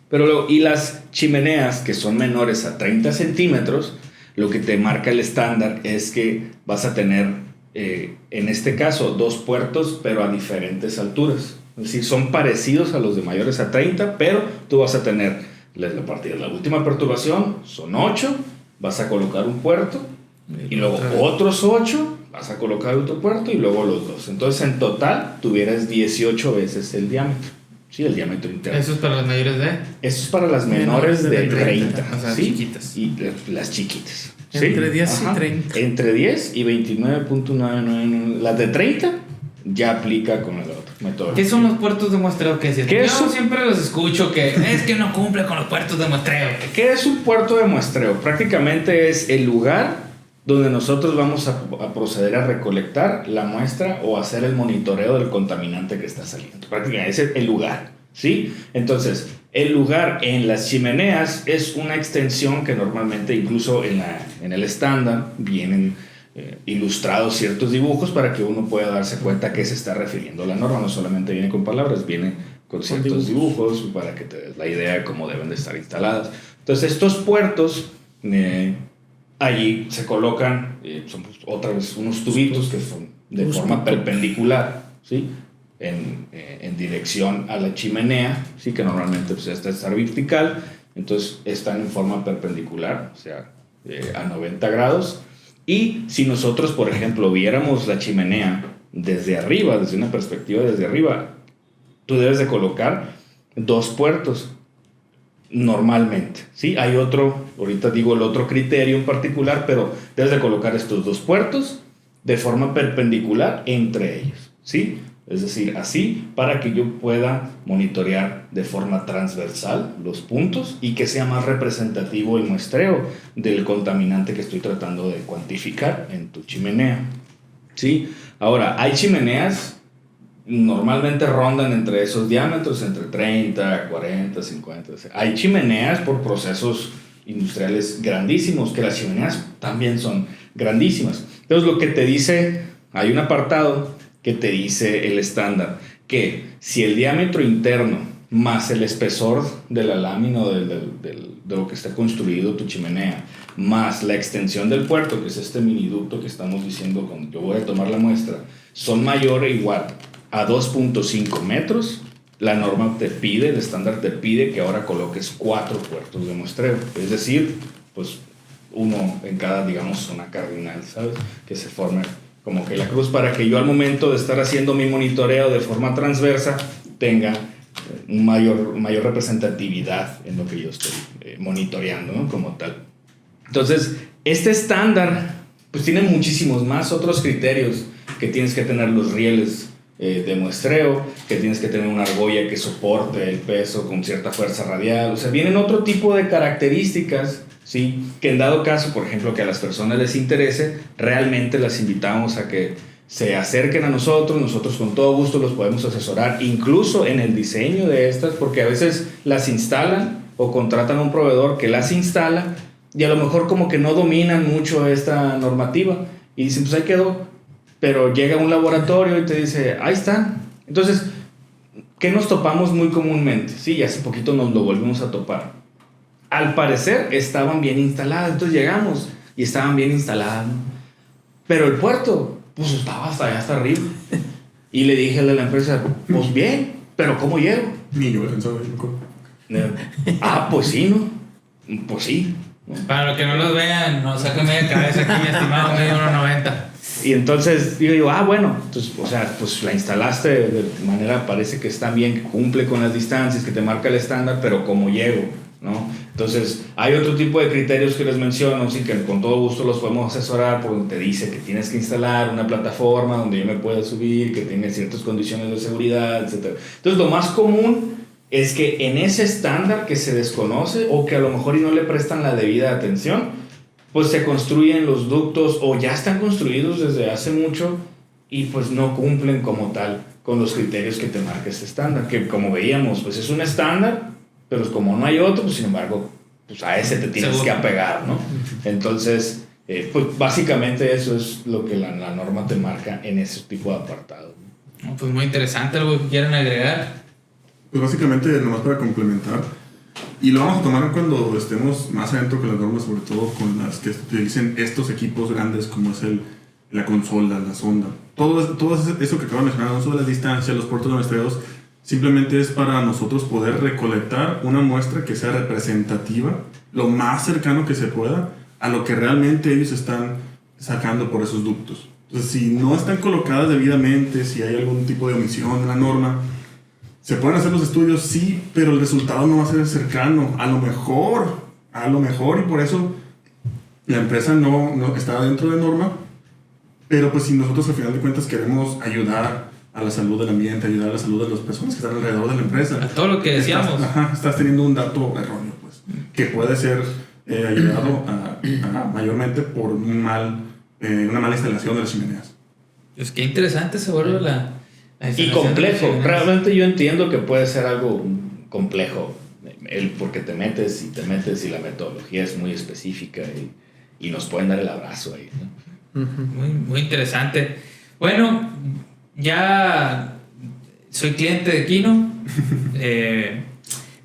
Speaker 5: Pero luego, y las chimeneas que son menores a 30 centímetros, lo que te marca el estándar es que vas a tener, en este caso, 2 puertos, pero a diferentes alturas. Es decir, son parecidos a los de mayores a 30, pero tú vas a tener, a partir de la última perturbación, son 8, vas a colocar un puerto, y luego otros 8, vas a colocar otro puerto, y luego los 2. Entonces, en total, tuvieras 18 veces el diámetro. Sí, el diámetro interno.
Speaker 2: ¿Eso es para las mayores de?
Speaker 5: Eso es para las menores de 30.
Speaker 2: O sea,
Speaker 5: ¿sí?
Speaker 2: chiquitas.
Speaker 5: Y las chiquitas.
Speaker 4: Entre
Speaker 5: ¿sí?
Speaker 4: 10 y 30.
Speaker 5: Entre 10 y 29.999. Las de 30 ya aplica con el otro método.
Speaker 2: ¿Qué son los puertos de muestreo que decías? Yo siempre los escucho que es que no cumple con los puertos de muestreo.
Speaker 5: ¿Qué es un puerto de muestreo? Prácticamente es el lugar donde nosotros vamos a proceder a recolectar la muestra o hacer el monitoreo del contaminante que está saliendo. Prácticamente ese es el lugar, ¿sí? Entonces, el lugar en las chimeneas es una extensión que normalmente incluso en el estándar vienen ilustrados ciertos dibujos para que uno pueda darse cuenta a qué se está refiriendo la norma. No solamente viene con palabras, viene con ciertos dibujos para que te des la idea de cómo deben de estar instaladas. Entonces, estos puertos... allí se colocan son otra vez unos tubitos que son de forma perpendicular, ¿sí? En dirección a la chimenea, ¿sí? Que normalmente pues, esta está vertical, entonces están en forma perpendicular, o sea, a 90 grados. Y si nosotros, por ejemplo, viéramos la chimenea desde arriba, desde una perspectiva desde arriba, tú debes de colocar 2 puertos. Normalmente, ¿sí? Hay otro, ahorita digo el otro criterio en particular, pero debes de colocar estos 2 puertos de forma perpendicular entre ellos, ¿sí? Es decir, así para que yo pueda monitorear de forma transversal los puntos y que sea más representativo el muestreo del contaminante que estoy tratando de cuantificar en tu chimenea, ¿sí? Ahora, hay chimeneas normalmente rondan entre esos diámetros, entre 30, 40, 50. Hay chimeneas por procesos industriales grandísimos, que las chimeneas también son grandísimas. Entonces lo que te dice, hay un apartado que te dice el estándar, que si el diámetro interno más el espesor de la lámina o del de lo que está construido tu chimenea, más la extensión del puerto, que es este mini ducto que estamos diciendo cuando yo voy a tomar la muestra, son mayor o igual a 2.5 metros, la norma te pide, el estándar te pide que ahora coloques 4 puertos de muestreo. Es decir, pues uno en cada, digamos, zona cardinal, ¿sabes? Que se forme como que la cruz, para que yo al momento de estar haciendo mi monitoreo de forma transversa tenga mayor representatividad en lo que yo estoy monitoreando, ¿no? Como tal. Entonces, este estándar pues tiene muchísimos más otros criterios, que tienes que tener los rieles de muestreo, que tienes que tener una argolla que soporte el peso con cierta fuerza radial. O sea, vienen otro tipo de características, ¿sí? Que en dado caso, por ejemplo, que a las personas les interese, realmente las invitamos a que se acerquen a nosotros con todo gusto los podemos asesorar, incluso en el diseño de estas, porque a veces las instalan o contratan a un proveedor que las instala y a lo mejor como que no dominan mucho esta normativa y dicen, pues ahí quedó. Pero llega a un laboratorio y te dice, ahí están. Entonces, ¿qué nos topamos muy comúnmente? Sí, hace poquito nos lo volvimos a topar. Al parecer estaban bien instaladas. Entonces llegamos y estaban bien instaladas, ¿no? Pero el puerto, pues estaba hasta allá, hasta arriba. Y le dije al de la empresa, pues bien, pero ¿cómo llego?
Speaker 3: Ni yo pensaba.
Speaker 5: Pues sí, ¿no? Pues sí.
Speaker 2: Para los que no los vean, no saquen media cabeza aquí, mi estimado, medio 1.90.
Speaker 5: Y entonces yo digo, bueno, entonces, o sea, pues la instalaste de manera, parece que está bien, que cumple con las distancias, que te marca el estándar, pero ¿cómo llego? ¿No? Entonces, hay otro tipo de criterios que les menciono, sí, que con todo gusto los podemos asesorar, porque te dice que tienes que instalar una plataforma donde yo me pueda subir, que tenga ciertas condiciones de seguridad, etc. Entonces, lo más común es que en ese estándar que se desconoce o que a lo mejor y no le prestan la debida atención, pues se construyen los ductos o ya están construidos desde hace mucho y pues no cumplen como tal con los criterios que te marca este estándar, que como veíamos, pues es un estándar, pero como no hay otro, pues sin embargo, pues a ese te tienes que apegar, ¿no? Entonces, pues básicamente eso es lo que la norma te marca en ese tipo de apartado.
Speaker 2: Pues muy interesante, algo que quieran agregar.
Speaker 3: Pues básicamente, nomás para complementar, y lo vamos a tomar cuando estemos más adentro con las normas, sobre todo con las que utilicen estos equipos grandes como es la consola, la sonda. Todo eso que acabo de mencionar, no solo las distancias, los puertos de muestreos, simplemente es para nosotros poder recolectar una muestra que sea representativa, lo más cercano que se pueda a lo que realmente ellos están sacando por esos ductos. Entonces, si no están colocadas debidamente, si hay algún tipo de omisión en la norma, se pueden hacer los estudios, sí, pero el resultado no va a ser cercano. A lo mejor, y por eso la empresa no está dentro de norma, pero pues si nosotros al final de cuentas queremos ayudar a la salud del ambiente, ayudar a la salud de las personas que están alrededor de la empresa.
Speaker 2: A todo lo que decíamos.
Speaker 3: Estás teniendo un dato erróneo, pues, que puede ser ayudado mayormente por una mala instalación de las chimeneas.
Speaker 2: Pues qué interesante se vuelve la
Speaker 5: y complejo. Realmente yo entiendo que puede ser algo complejo, porque te metes y la metodología es muy específica y nos pueden dar el abrazo ahí, ¿no?
Speaker 2: Muy, muy interesante. Bueno, ya soy cliente de Kino.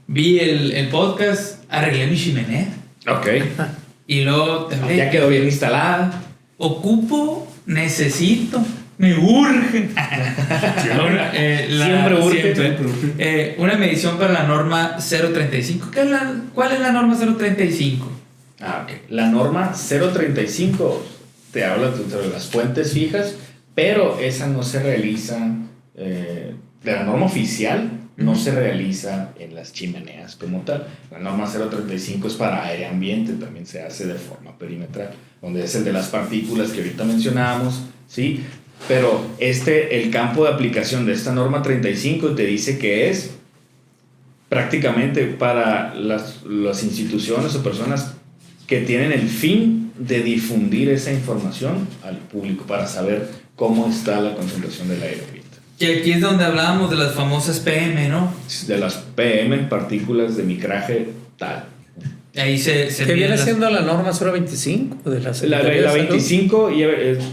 Speaker 2: Vi el podcast, arreglé mi chimenea.
Speaker 5: Ok.
Speaker 2: Y luego
Speaker 5: ya quedó bien instalada.
Speaker 2: Necesito, me urge.
Speaker 5: Siempre urge.
Speaker 2: Una medición para la norma 035. ¿Cuál es la norma 035?
Speaker 5: Ok. La norma 035 te habla sobre las fuentes fijas, pero esa no se realiza, de la norma oficial, no se realiza en las chimeneas como tal. La norma 035 es para aire ambiente, también se hace de forma perimetral, donde es el de las partículas que ahorita mencionábamos, ¿sí? Pero el campo de aplicación de esta norma 35 te dice que es prácticamente para las instituciones o personas que tienen el fin de difundir esa información al público para saber cómo está la concentración del aire ambiente.
Speaker 2: Y aquí es donde hablábamos de las famosas PM, ¿no?
Speaker 5: De las PM, partículas de micraje tal.
Speaker 2: Ahí se
Speaker 4: ¿Qué viene siendo la norma 025 de
Speaker 5: la 25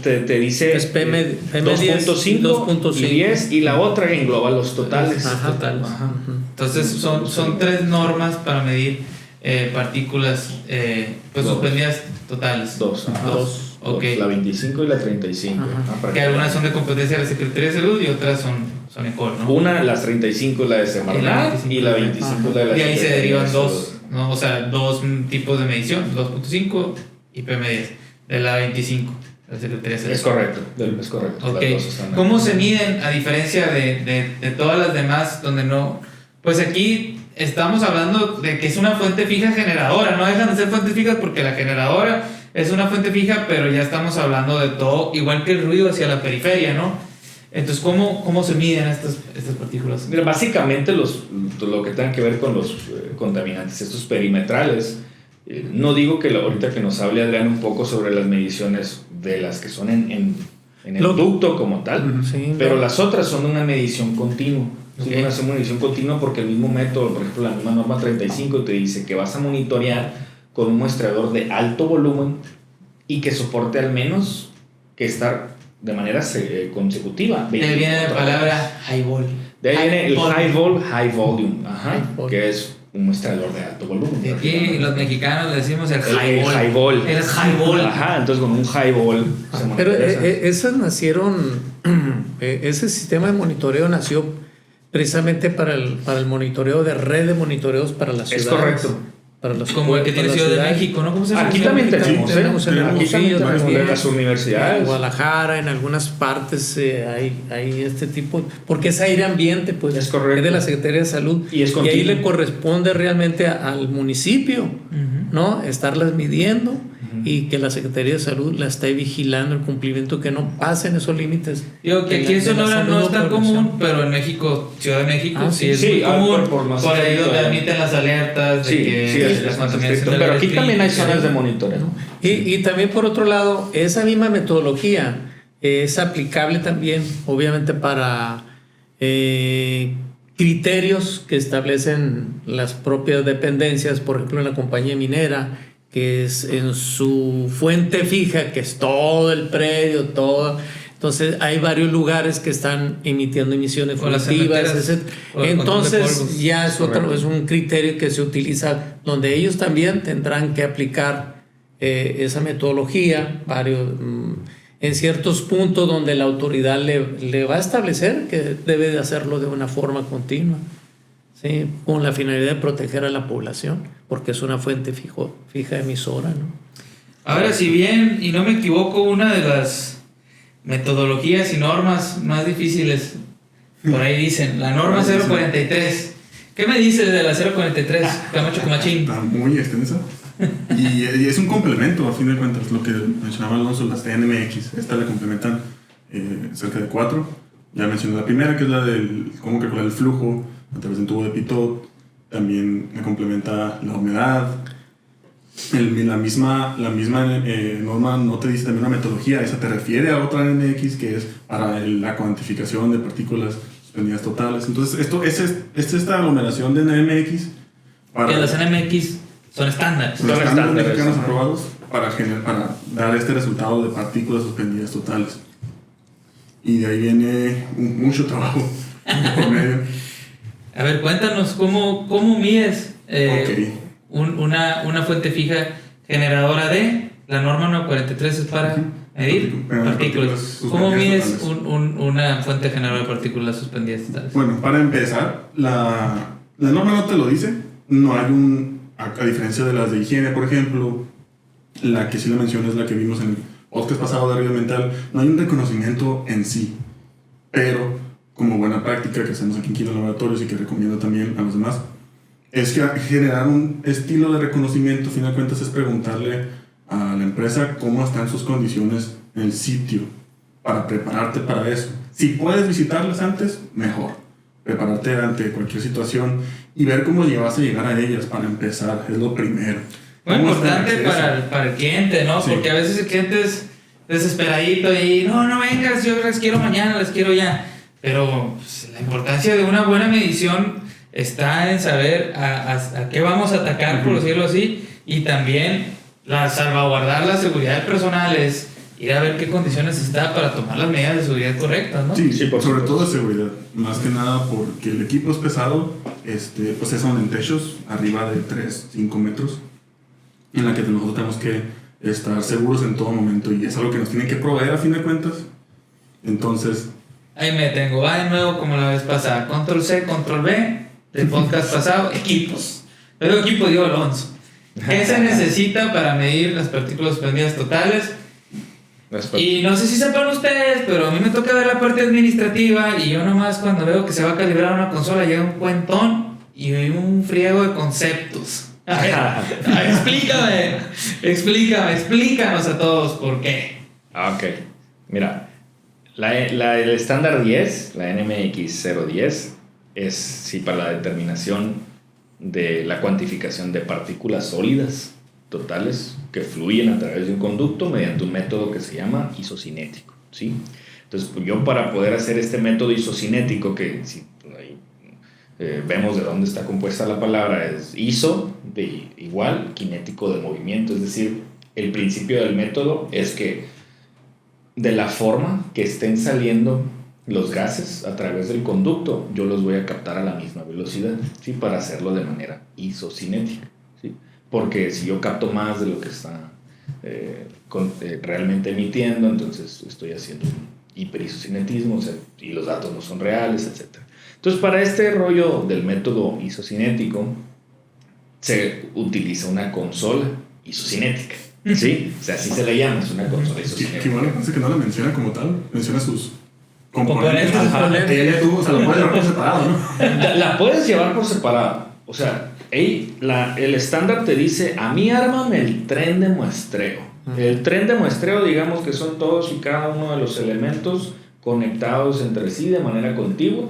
Speaker 5: te dice
Speaker 4: es PM
Speaker 5: 2.5 y 10 y la otra engloba los totales.
Speaker 2: Totales. Entonces son tres normas para medir partículas pues suspendidas totales?
Speaker 5: Dos.
Speaker 2: Okay.
Speaker 5: La 25 y la 35.
Speaker 2: Que algunas son de competencia de la Secretaría de Salud y otras son ECOL, ¿no?
Speaker 5: Una, las 35 es la de Semarnat y la 25 es la de la
Speaker 2: Y ahí se derivan
Speaker 5: de
Speaker 2: dos, ¿no? O sea, dos tipos de medición, 2.5 y PM10 de la 25. La Secretaría de Salud.
Speaker 5: Es correcto.
Speaker 2: Okay. ¿Cómo se miden a diferencia de todas las demás donde no? Pues aquí estamos hablando de que es una fuente fija generadora, no dejan de ser fuentes fijas porque la generadora es una fuente fija, pero ya estamos hablando de todo, igual que el ruido hacia la periferia, ¿no? Entonces, ¿cómo se miden estas partículas?
Speaker 5: Mira, básicamente lo que tenga que ver con los contaminantes, estos perimetrales, no digo que ahorita que nos hable Adrián un poco sobre las mediciones de las que son en el ducto como tal,
Speaker 4: sí,
Speaker 5: pero las otras son una medición continua. Sí, una medición continua porque el mismo método, por ejemplo, la misma norma 35 te dice que vas a monitorear con un muestreador de alto volumen y que soporte al menos que estar de manera consecutiva.
Speaker 2: De ahí viene la palabra highball.
Speaker 5: De ahí viene el highball, high volume, que es un muestreador de alto volumen.
Speaker 2: De aquí los mexicanos le decimos el
Speaker 5: highball.
Speaker 2: El highball.
Speaker 5: Entonces con un highball.
Speaker 4: Pero esas nacieron, ese sistema de monitoreo nació precisamente para el monitoreo de red de monitoreos para las ciudades.
Speaker 5: Es correcto.
Speaker 4: Para los
Speaker 2: como el que tiene Ciudad de México, ¿no? ¿Cómo se llama?
Speaker 5: Aquí también tenemos,
Speaker 4: aquí también
Speaker 5: en las universidades.
Speaker 4: En Guadalajara, en algunas partes hay este tipo, porque es aire ambiente, pues
Speaker 5: es correcto.
Speaker 4: Es de la Secretaría de Salud
Speaker 5: y ahí
Speaker 4: le corresponde realmente al municipio, ¿no? Estarlas midiendo y que la Secretaría de Salud la esté vigilando el cumplimiento, que no pasen esos límites.
Speaker 2: Digo que aquí en Sonora no es tan común, pero en México, Ciudad de México, sí es muy común. Por ahí donde admiten las alertas de que las contaminaciones.
Speaker 5: Pero aquí también hay zonas de monitoreo.
Speaker 4: Y también por otro lado, esa misma metodología es aplicable también, obviamente, para criterios que establecen las propias dependencias, por ejemplo, en la compañía minera, que es en su fuente fija, que es todo el predio, todo. Entonces hay varios lugares que están emitiendo emisiones fugitivas. Entonces ya es un criterio que se utiliza, donde ellos también tendrán que aplicar esa metodología, en ciertos puntos donde la autoridad le va a establecer que debe de hacerlo de una forma continua. Sí, con la finalidad de proteger a la población, porque es una fuente fija emisora, ¿no?
Speaker 2: Ahora, si bien, y no me equivoco, una de las metodologías y normas más difíciles, por ahí dicen, la norma 043. ¿Qué me dices de la 043, Camacho Camachín?
Speaker 3: Está muy extensa. Y es un complemento, a fin de cuentas, lo que mencionaba Alonso, las TNMX. Esta la complementan cerca de 4. Ya mencioné la primera, que es la del cómo calcular el flujo a través de un tubo de pitot. También me complementa la humedad. La misma norma no te dice también una metodología, esa te refiere a otra NMX que es para la cuantificación de partículas suspendidas totales. Entonces, es esta aglomeración de NMX para...
Speaker 2: Que las NMX son estándares.
Speaker 3: Son estándares mexicanos aprobados para dar este resultado de partículas suspendidas totales. Y de ahí viene mucho trabajo por medio.
Speaker 2: A ver, cuéntanos cómo mides una fuente fija generadora de la norma 943 es para medir partículas. ¿Cómo mides una fuente generadora de partículas suspendidas totales?
Speaker 3: Bueno, para empezar, la norma no te lo dice. No hay a diferencia de las de higiene, por ejemplo, la que sí la mencioné es la que vimos en el podcast pasado de ruido ambiental. No hay un reconocimiento en sí, pero como buena práctica que hacemos aquí en Kilo Laboratorios y que recomiendo también a los demás, es que generar un estilo de reconocimiento, a fin de cuentas, es preguntarle a la empresa cómo están sus condiciones en el sitio para prepararte para eso. Si puedes visitarlas antes, mejor. Prepararte ante cualquier situación y ver cómo vas a llegar a ellas para empezar, es lo primero.
Speaker 2: Muy importante para el cliente, ¿no? Sí. Porque a veces el cliente es desesperadito y no vengas, yo las quiero mañana, las quiero ya. Pero pues, la importancia de una buena medición está en saber a qué vamos a atacar, por decirlo así, y también salvaguardar la seguridad personal es ir a ver qué condiciones está para tomar las medidas de seguridad correctas, ¿no?
Speaker 3: Sí,
Speaker 5: por
Speaker 3: sobre
Speaker 5: supuesto.
Speaker 3: todo de seguridad. Más que nada porque el equipo es pesado, pues son en techos arriba de 3-5 metros, en la que nosotros tenemos que estar seguros en todo momento y es algo que nos tienen que proveer a fin de cuentas. Entonces,
Speaker 2: Ahí me detengo, va de nuevo como la vez pasada. Control C, Control V del podcast pasado, equipos. Pero equipo dio Alonso. ¿Qué se necesita para medir las partículas suspendidas totales? Y no sé si sepan ustedes, pero a mí me toca ver la parte administrativa y yo nomás cuando veo que se va a calibrar una consola llega un cuentón y un friego de conceptos. A ver, explícanos a todos por qué.
Speaker 5: Ok, mira, el estándar 10, la NMX 010, es sí, para la determinación de la cuantificación de partículas sólidas totales que fluyen a través de un conducto mediante un método que se llama isocinético, ¿sí? Entonces, pues yo para poder hacer este método isocinético, que si ahí, vemos de dónde está compuesta la palabra, es iso, de igual, kinético de movimiento, es decir, el principio del método es que de la forma que estén saliendo los gases a través del conducto, yo los voy a captar a la misma velocidad, ¿sí? Para hacerlo de manera isocinética, ¿sí? Porque si yo capto más de lo que está realmente emitiendo, entonces estoy haciendo un hiperisocinetismo, o sea, y los datos no son reales, etc. Entonces, para este rollo del método isocinético, se utiliza una consola isocinética, ¿sí? O sea, así se le llama, es una consola isocinética.
Speaker 3: que bueno, parece que no la menciona como tal, menciona sus componentes.
Speaker 2: Ajá.
Speaker 3: Ella tuvo, o sea, lo puede llevar por separado, ¿no?
Speaker 5: La puedes llevar por separado. O sea, el estándar te dice, a mí ármame el tren de muestreo. El tren de muestreo, digamos que son todos y cada uno de los elementos conectados entre sí de manera contigua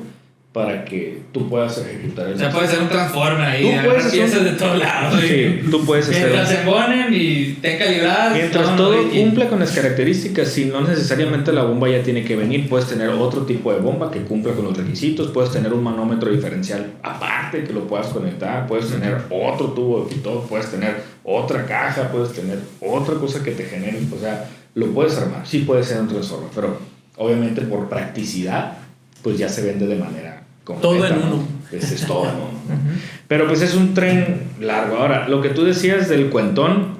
Speaker 5: para que tú puedas ejecutar el...
Speaker 2: O sea, puede ser un transformer ahí,
Speaker 5: Tú puedes hacer
Speaker 2: piezas de todos lados.
Speaker 5: Sí, tú puedes hacer...
Speaker 2: Mientras se ponen y estén calibradas.
Speaker 5: Mientras todo cumple con las características, si no necesariamente la bomba ya tiene que venir, puedes tener otro tipo de bomba que cumpla con los requisitos, puedes tener un manómetro diferencial aparte que lo puedas conectar, puedes tener otro tubo de fitón, puedes tener otra caja, puedes tener otra cosa que te genere, o sea, lo puedes armar, sí puede ser un transformador, pero obviamente por practicidad, pues ya se vende de manera completa,
Speaker 4: todo en
Speaker 5: ¿no?
Speaker 4: uno.
Speaker 5: Es todo en uno. Pero pues es un tren largo. Ahora, lo que tú decías del cuentón,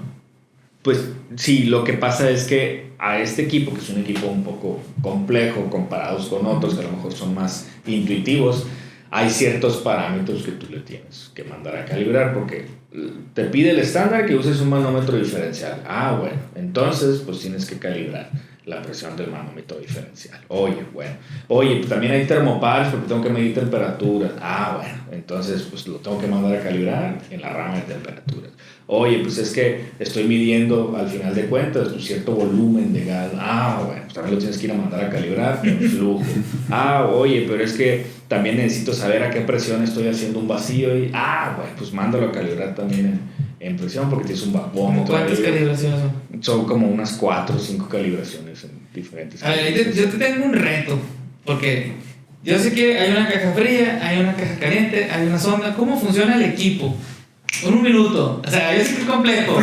Speaker 5: pues sí, lo que pasa es que a este equipo, que es un equipo un poco complejo comparados con otros que a lo mejor son más intuitivos, hay ciertos parámetros que tú le tienes que mandar a calibrar porque te pide el estándar que uses un manómetro diferencial. Ah, bueno, entonces pues tienes que calibrar la presión del manómetro diferencial. Oye, pues también hay termopares porque tengo que medir temperaturas. Ah, bueno, entonces pues lo tengo que mandar a calibrar en la rama de temperaturas. Oye, pues es que estoy midiendo al final de cuentas un cierto volumen de gas. Ah, bueno, pues también lo tienes que ir a mandar a calibrar en flujo. Ah, oye, pero es que también necesito saber a qué presión estoy haciendo un vacío. Y, bueno, pues mándalo a calibrar también en presión porque tienes un vapor.
Speaker 2: ¿Cuántas calibraciones son?
Speaker 5: Son como unas 4 o 5 calibraciones en diferentes.
Speaker 2: A ver, yo te tengo un reto, porque yo sé que hay una caja fría, hay una caja caliente, hay una sonda. ¿Cómo funciona el equipo? En un minuto. O sea, yo sé que es complejo.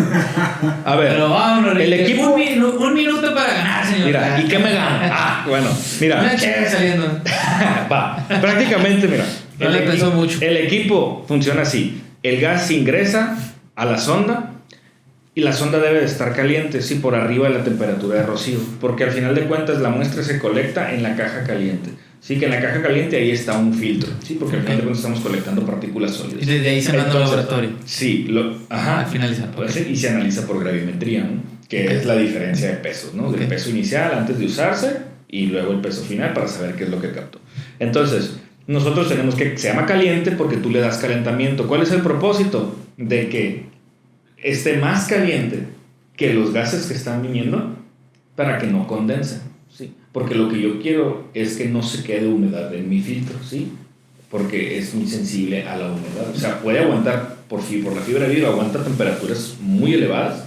Speaker 5: A ver,
Speaker 2: pero vámonos,
Speaker 5: el equipo...
Speaker 2: Un minuto para ganar, señor.
Speaker 5: Mira, ¿y qué me gana? Bueno, mira.
Speaker 2: Una chévere saliendo.
Speaker 5: Va, prácticamente, mira.
Speaker 2: No le pensó mucho.
Speaker 5: El equipo funciona así. El gas ingresa a la sonda y la sonda debe de estar caliente, sí, por arriba de la temperatura de rocío, porque al final de cuentas la muestra se colecta en la caja caliente. Sí, que en la caja caliente ahí está un filtro, sí, porque al final de cuentas estamos colectando partículas sólidas.
Speaker 2: Y desde ahí se manda al laboratorio.
Speaker 5: Sí, al
Speaker 2: finalizar.
Speaker 5: Y se analiza por gravimetría, ¿no? Que es la diferencia de pesos, ¿no? Del peso inicial antes de usarse y luego el peso final para saber qué es lo que captó. Entonces, nosotros tenemos que se llama caliente porque tú le das calentamiento. ¿Cuál es el propósito? De que esté más caliente que los gases que están viniendo para que no condensen, ¿sí? Porque lo que yo quiero es que no se quede humedad en mi filtro, ¿sí? Porque es muy sensible a la humedad. O sea, puede aguantar, por la fibra de vidrio, aguanta temperaturas muy elevadas,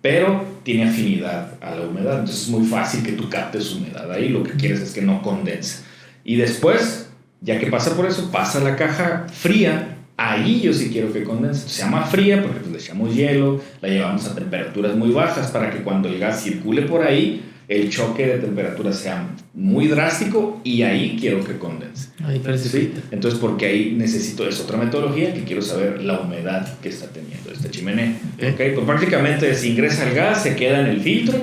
Speaker 5: pero tiene afinidad a la humedad. Entonces es muy fácil que tú captes humedad ahí. Lo que quieres es que no condense. Y después, ya que pasa por eso, pasa a la caja fría ahí yo sí quiero que condense. Se llama fría porque pues, le echamos hielo, la llevamos a temperaturas muy bajas para que cuando el gas circule por ahí, el choque de temperatura sea muy drástico y ahí quiero que condense.
Speaker 2: Ahí precipita.
Speaker 5: ¿Sí? Entonces, porque ahí necesito, es otra metodología que quiero saber la humedad que está teniendo esta chimenea. ¿Okay? Pues prácticamente si ingresa el gas, se queda en el filtro.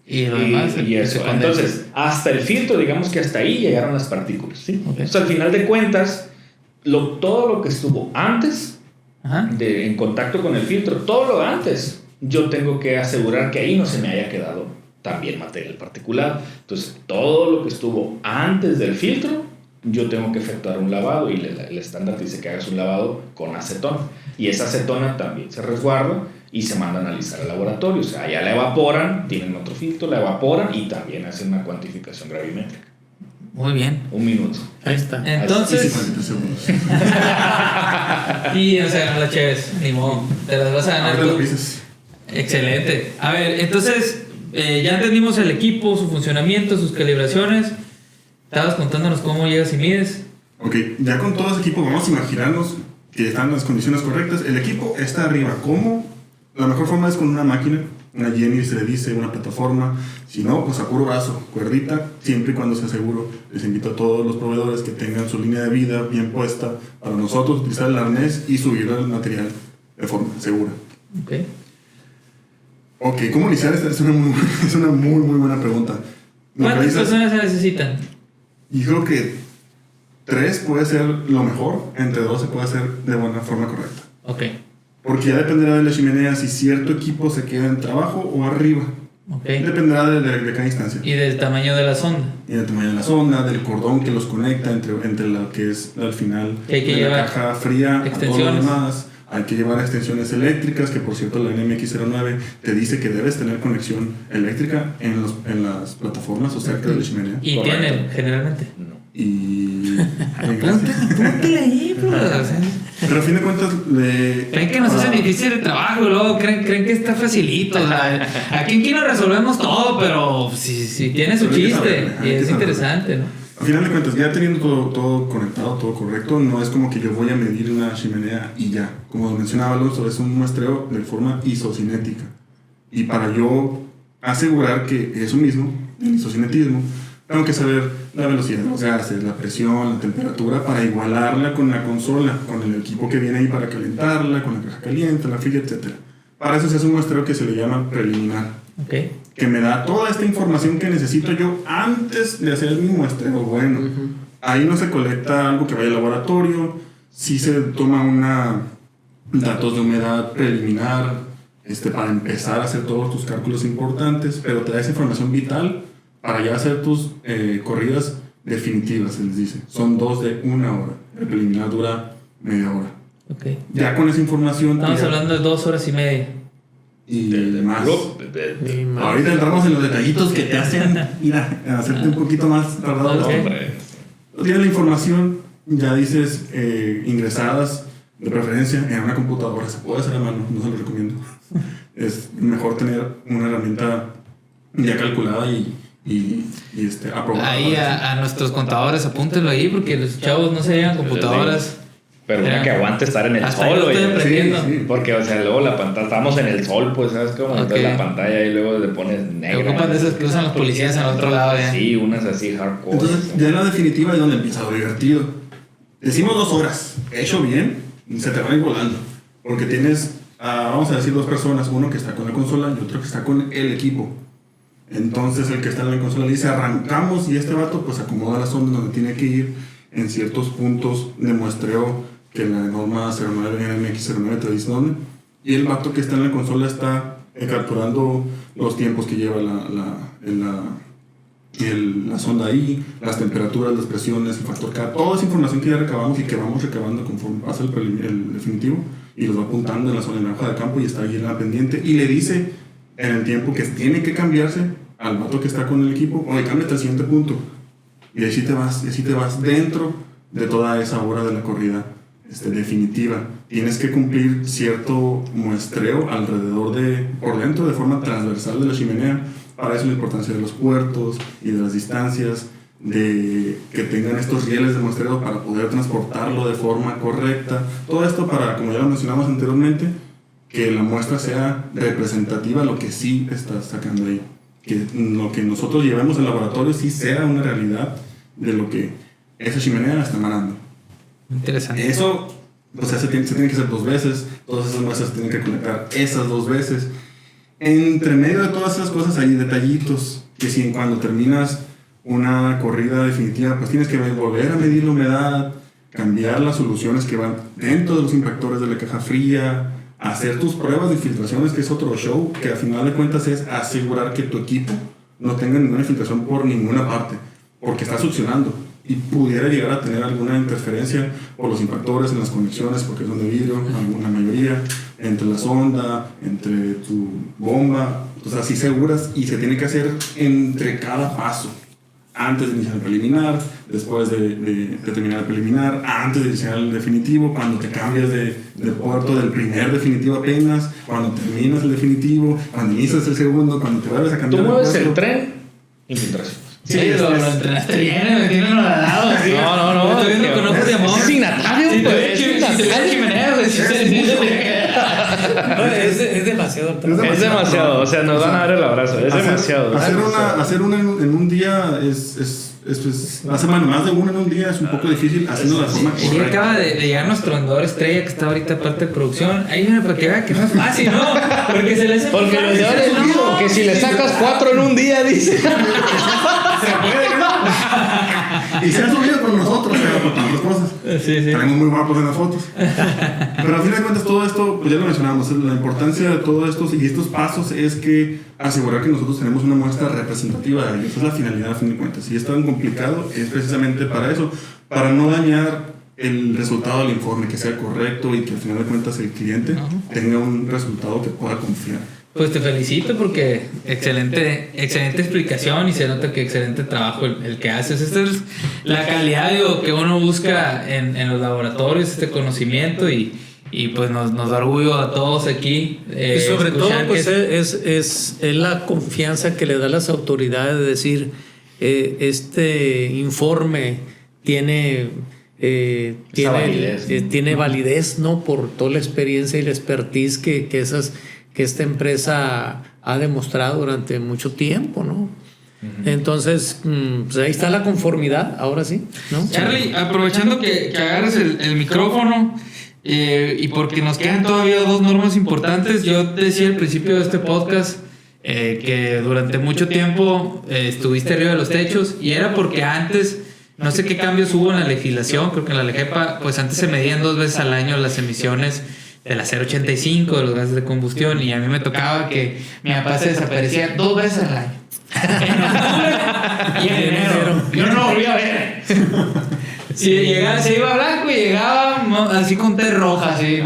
Speaker 2: Y lo demás
Speaker 5: y eso. Entonces, hasta el filtro, digamos que hasta ahí llegaron las partículas. ¿Sí? Okay. Entonces, al final de cuentas, todo lo que estuvo antes en contacto con el filtro, todo lo antes, yo tengo que asegurar que ahí no se me haya quedado también material particulado. Entonces, todo lo que estuvo antes del filtro, yo tengo que efectuar un lavado y el estándar dice que hagas un lavado con acetona. Y esa acetona también se resguarda y se manda a analizar al laboratorio. O sea, ya la evaporan, tienen otro filtro, la evaporan y también hacen una cuantificación gravimétrica.
Speaker 2: Muy bien.
Speaker 5: 1 minuto.
Speaker 4: Ahí está.
Speaker 2: Entonces... y, o sea, no la cheves, ni modo. Te las vas a ganar tú. Excelente. A ver, entonces... ya entendimos el equipo, su funcionamiento, sus calibraciones. Estabas contándonos cómo llegas y mides.
Speaker 3: Ok, ya con todo ese equipo vamos a imaginarnos que están en las condiciones correctas. El equipo está arriba. ¿Cómo? La mejor forma es con una máquina, una Jenny se le dice, una plataforma. Si no, pues a puro brazo, cuerdita, siempre y cuando sea seguro. Les invito a todos los proveedores que tengan su línea de vida bien puesta para nosotros utilizar el arnés y subir el material de forma segura. Ok, ¿cómo iniciar esta? Es una muy buena pregunta.
Speaker 2: ¿Cuántas personas se necesitan?
Speaker 3: Y creo que 3 puede ser lo mejor, entre 2 se puede hacer de buena forma correcta.
Speaker 2: Ok.
Speaker 3: Porque ya dependerá de la chimenea si cierto equipo se queda en trabajo o arriba.
Speaker 2: Ok.
Speaker 3: Dependerá de cada instancia.
Speaker 2: Y del tamaño de la sonda.
Speaker 3: Y del tamaño de la sonda, del cordón que los conecta entre la que es al final
Speaker 2: que hay que
Speaker 3: de
Speaker 2: llevar
Speaker 3: la caja fría
Speaker 2: extensiones.
Speaker 3: a todo lo demás. Hay que llevar extensiones eléctricas, que por cierto la NMX09 te dice que debes tener conexión eléctrica en las plataformas o cerca de la chimenea.
Speaker 2: Y
Speaker 5: Correcto.
Speaker 2: tienen, generalmente.
Speaker 5: No.
Speaker 3: Y...
Speaker 2: Apúntale ahí, bro.
Speaker 3: Pero a fin de cuentas...
Speaker 2: Creen que nos hacen difícil el trabajo, luego creen que está facilito. O sea, aquí en Kino resolvemos todo, pero si tiene su chiste. Y es interesante, ¿no?
Speaker 3: Al final de cuentas, ya teniendo todo conectado, todo correcto, no es como que yo voy a medir una chimenea y ya. Como mencionaba Alonso, es un muestreo de forma isocinética. Y para yo asegurar que eso mismo, el isocinetismo, tengo que saber la velocidad de los gases, la presión, la temperatura, para igualarla con la consola, con el equipo que viene ahí para calentarla, con la caja caliente, la fría, etc. Para eso se hace un muestreo que se le llama preliminar.
Speaker 2: Okay.
Speaker 3: Que me da toda esta información que necesito yo antes de hacer mi muestreo. Bueno, ahí no se colecta algo que vaya al laboratorio, sí se toma datos de humedad preliminar para empezar a hacer todos tus cálculos importantes, pero te da esa información vital para ya hacer tus corridas definitivas, se les dice. Son 2 de 1 hora, el preliminar dura media hora.
Speaker 2: Okay.
Speaker 3: Ya con esa información...
Speaker 2: Estamos hablando de 2 horas y media.
Speaker 3: Y demás. Ahorita entramos en los detallitos que te hacen hacerte un poquito más tardado. Tienes la información, ya dices ingresadas de preferencia en una computadora. Se puede hacer a mano, no se lo recomiendo. Es mejor tener una herramienta ya calculada y aprobada.
Speaker 2: Ahí a nuestros contadores, apúntenlo ahí, porque los chavos no se llevan computadoras.
Speaker 5: Pero una que aguante estar en el sol,
Speaker 2: güey.
Speaker 3: Sí.
Speaker 5: Porque, o sea, luego la pantalla, estamos en el sol, pues, ¿sabes cómo? Entonces la pantalla y luego le pones negra.
Speaker 2: Me ocupan de esas que usan los policías al otro lado, ya.
Speaker 5: Sí, unas así hardcore.
Speaker 3: Entonces, ya en la definitiva es donde empieza lo divertido. Decimos 2 horas, hecho bien, se te va a ir volando. Porque tienes, vamos a decir, 2 personas, uno que está con la consola y otro que está con el equipo. Entonces, el que está en la consola dice, arrancamos, y este vato, pues, acomoda la sonda donde tiene que ir en ciertos puntos de muestreo que la norma 09 NMX09 te dice dónde, y el vato que está en la consola está capturando los tiempos que lleva la sonda ahí, las temperaturas, las presiones, el factor K, toda esa información que ya recabamos y que vamos recabando conforme pasa el definitivo, y los va apuntando en la zona de la hoja de campo y está ahí en la pendiente y le dice en el tiempo que tiene que cambiarse al vato que está con el equipo, oye, cámbiate al siguiente punto, y así te vas dentro de toda esa hora de la corrida definitiva. Tienes que cumplir cierto muestreo por dentro, de forma transversal de la chimenea. Para eso la importancia de los puertos y de las distancias, de que tengan estos rieles de muestreo para poder transportarlo de forma correcta. Todo esto para, como ya lo mencionamos anteriormente, que la muestra sea representativa de lo que sí estás sacando ahí. Que lo que nosotros llevemos al laboratorio sí sea una realidad de lo que esa chimenea está emanando.
Speaker 2: Interesante.
Speaker 3: Eso, o sea, se tiene que hacer 2 veces, todas esas muestras se tienen que conectar esas 2 veces. Entre medio de todas esas cosas hay detallitos que si cuando terminas una corrida definitiva, pues tienes que volver a medir la humedad, cambiar las soluciones que van dentro de los impactores de la caja fría, hacer tus pruebas de filtraciones, que es otro show, que al final de cuentas es asegurar que tu equipo no tenga ninguna filtración por ninguna parte, porque está succionando y pudiera llegar a tener alguna interferencia por los impactores en las conexiones, porque son de vidrio, alguna mayoría, entre la sonda, entre tu bomba. O sea, así seguras, y se tiene que hacer entre cada paso. Antes de iniciar el preliminar, después de terminar el preliminar, antes de iniciar el definitivo, cuando te cambias de puerto del primer definitivo apenas, cuando terminas el definitivo, cuando inicias el segundo, cuando te vuelves a cambiar.
Speaker 5: Tú mueves el tren y filtración.
Speaker 2: Sí, lo entrenaste bien, me tienen horadado.
Speaker 5: No.
Speaker 2: Estoy viendo con ojos de amor.
Speaker 5: Es Natalia,
Speaker 2: Sí,
Speaker 5: pues.
Speaker 4: Es demasiado.
Speaker 5: Es demasiado, o sea, nos van a dar el abrazo. Es demasiado.
Speaker 3: Hacer una en un día es hacer más de una en un día es un poco difícil, haciendo la forma
Speaker 2: Y
Speaker 3: correcta.
Speaker 2: acaba de llegar nuestro vendedor estrella que está ahorita parte de producción. Ahí viene para que vea que no es fácil, ¿no? Porque se le hace.
Speaker 5: Porque los vendedores no, que si le sacas 4 en un día, dice.
Speaker 3: Se puede, ¿no? Y se han subido con nosotros, pero por tantas cosas.
Speaker 2: Sí.
Speaker 3: Tenemos muy guapos en las fotos. Pero al fin de cuentas, todo esto, pues ya lo mencionamos, la importancia de todo esto y estos pasos es que asegurar que nosotros tenemos una muestra representativa de ellos. Esa es la finalidad, a fin de cuentas. Si es tan complicado, es precisamente para eso, para no dañar el resultado del informe, que sea correcto y que al final de cuentas el cliente tenga un resultado que pueda confiar.
Speaker 2: Pues te felicito porque excelente explicación y se nota que excelente trabajo el que haces. Esta es la calidad que uno busca en los laboratorios, este conocimiento y pues nos da orgullo a todos aquí.
Speaker 4: Y sobre todo pues es la confianza que le da las autoridades de decir este informe tiene validez, ¿no? Por toda la experiencia y la expertise que esta empresa ha demostrado durante mucho tiempo, ¿no? Entonces, pues ahí está la conformidad, ahora sí, ¿no?
Speaker 2: Charlie, aprovechando que agarres el micrófono y porque nos quedan todavía 2 normas importantes, yo decía al principio de este podcast que durante mucho tiempo estuviste arriba de los techos y era porque antes, no sé qué cambios hubo en la legislación, creo que en la LEGEPA, pues antes se medían 2 veces al año las emisiones de la 085 de los gases de combustión y a mí me tocaba que mi papá se desaparecía 2 veces al año. Y en enero. Yo no lo volví a ver. Se iba blanco y llegaba así con tez roja, así,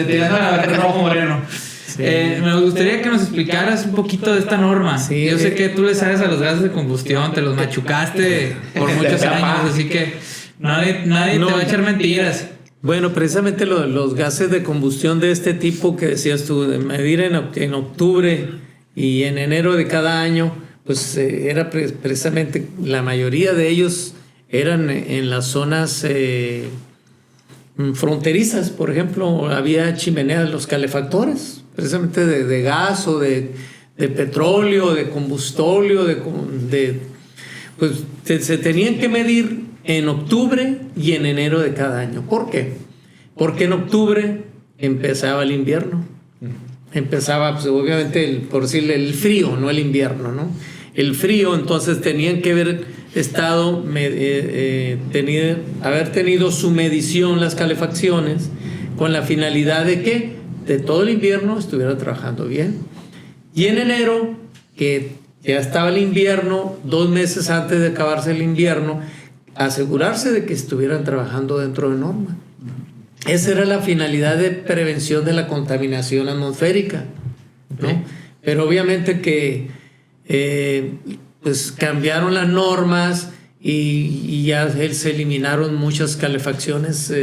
Speaker 2: tirando a rojo moreno. Sí. Me gustaría que nos explicaras un poquito de esta norma. Sí, yo sé que tú le sabes a los gases de combustión, te los machucaste por muchos años, así que nadie te va a echar mentiras.
Speaker 4: Bueno, precisamente los gases de combustión de este tipo que decías tú, de medir en octubre y en enero de cada año, pues era precisamente la mayoría de ellos eran en las zonas fronterizas. Por ejemplo, había chimeneas, los calefactores, precisamente de gas o de petróleo, de combustóleo, pues se tenían que medir en octubre y en enero de cada año. ¿Por qué? Porque en octubre empezaba el invierno. Empezaba, pues, obviamente, por decirle, el frío, no el invierno, ¿no? El frío, entonces tenían que haber tenido su medición, las calefacciones, con la finalidad de que de todo el invierno estuviera trabajando bien. Y en enero, que ya estaba el invierno, 2 meses antes de acabarse el invierno, asegurarse de que estuvieran trabajando dentro de norma. Esa era la finalidad de prevención de la contaminación atmosférica, ¿no? Okay. Pero obviamente que pues cambiaron las normas y ya se eliminaron muchas calefacciones.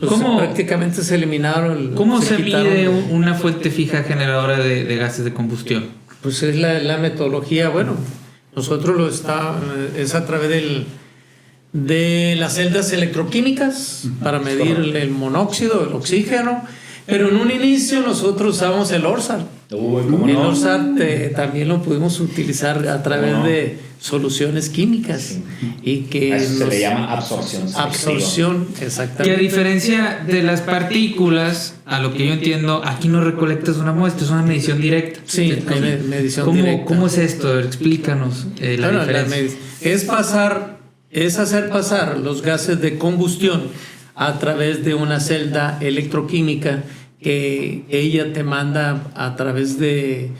Speaker 4: Pues prácticamente se eliminaron.
Speaker 2: ¿Cómo se mide una fuente fija generadora de gases de combustión?
Speaker 4: Pues es la metodología, bueno. Nosotros es a través de las celdas electroquímicas para medir el monóxido, el oxígeno, pero en un inicio nosotros usábamos el ORSAT. El ORSAT también lo pudimos utilizar a través de soluciones químicas y que
Speaker 5: se le llama absorción,
Speaker 2: Y
Speaker 4: exactamente.
Speaker 2: a diferencia de las partículas, a lo que yo entiendo, aquí no recolectas una muestra, es una medición directa.
Speaker 4: Sí, medición directa.
Speaker 2: ¿Cómo es esto? A ver, explícanos la diferencia.
Speaker 4: Es hacer pasar los gases de combustión a través de una celda electroquímica que ella te manda a través de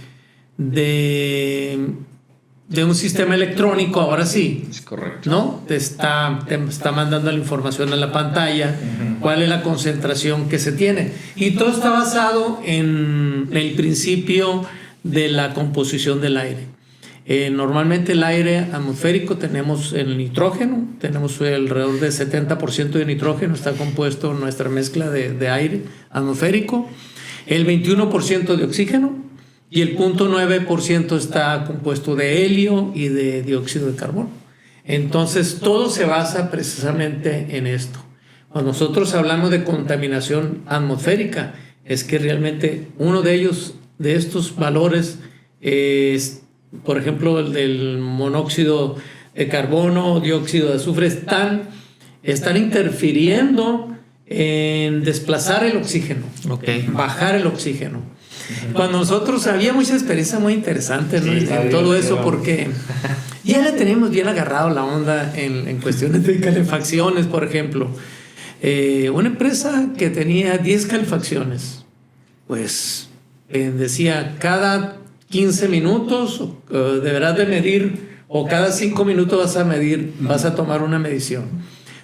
Speaker 4: un sistema electrónico, ahora sí.
Speaker 5: Es correcto.
Speaker 4: ¿No? Te está mandando la información a la pantalla, cuál es la concentración que se tiene. Y todo está basado en el principio de la composición del aire. Normalmente el aire atmosférico tenemos el nitrógeno, tenemos alrededor de 70% de nitrógeno, está compuesto nuestra mezcla de aire atmosférico, el 21% de oxígeno y el 0.9% está compuesto de helio y de dióxido de carbono. Entonces todo se basa precisamente en esto. Cuando nosotros hablamos de contaminación atmosférica, es que realmente uno de estos valores es, por ejemplo, el del monóxido de carbono, dióxido de azufre, están interfiriendo en desplazar el oxígeno, bajar el oxígeno. Cuando nosotros había mucha experiencia muy interesante, ¿no? En todo eso, porque ya le tenemos bien agarrado la onda en cuestiones de calefacciones, por ejemplo. Una empresa que tenía 10 calefacciones, pues decía cada 15 minutos deberás de medir, o cada 5 minutos vas a tomar una medición.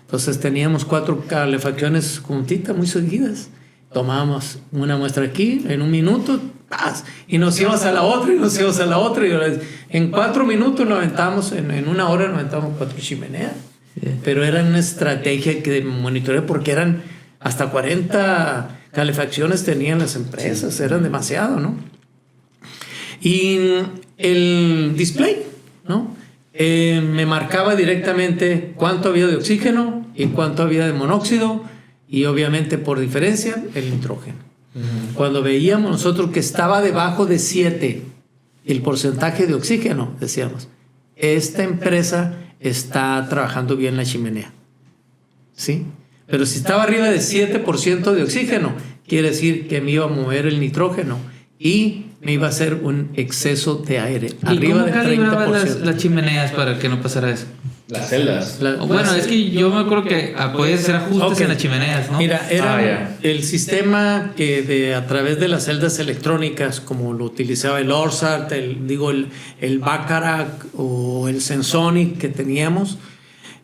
Speaker 4: Entonces teníamos 4 calefacciones juntitas, muy seguidas. Tomábamos una muestra aquí, en un minuto, ¡paz! Y nos íbamos a la otra, y en 4 minutos nos aventamos, en una hora nos aventamos 4 chimeneas. Pero era una estrategia que monitoreé, porque eran hasta 40 calefacciones tenían las empresas, eran demasiado, ¿no? Y el display, ¿no? Me marcaba directamente cuánto había de oxígeno y cuánto había de monóxido, y obviamente por diferencia el nitrógeno. Cuando veíamos nosotros que estaba debajo de 7 el porcentaje de oxígeno, decíamos, esta empresa está trabajando bien la chimenea, ¿sí? Pero si estaba arriba de 7% de oxígeno, quiere decir que me iba a mover el nitrógeno y me iba a hacer un exceso de aire.
Speaker 2: ¿Y
Speaker 4: arriba
Speaker 2: cómo
Speaker 4: del 30%.
Speaker 2: las chimeneas para que no pasara eso?
Speaker 5: Las celdas.
Speaker 2: Bueno, es que yo me acuerdo que podías hacer ajustes en las chimeneas, ¿no?
Speaker 4: Mira, era el sistema que a través de las celdas electrónicas, como lo utilizaba el ORSAT, el Bacharach o el Sensonic que teníamos,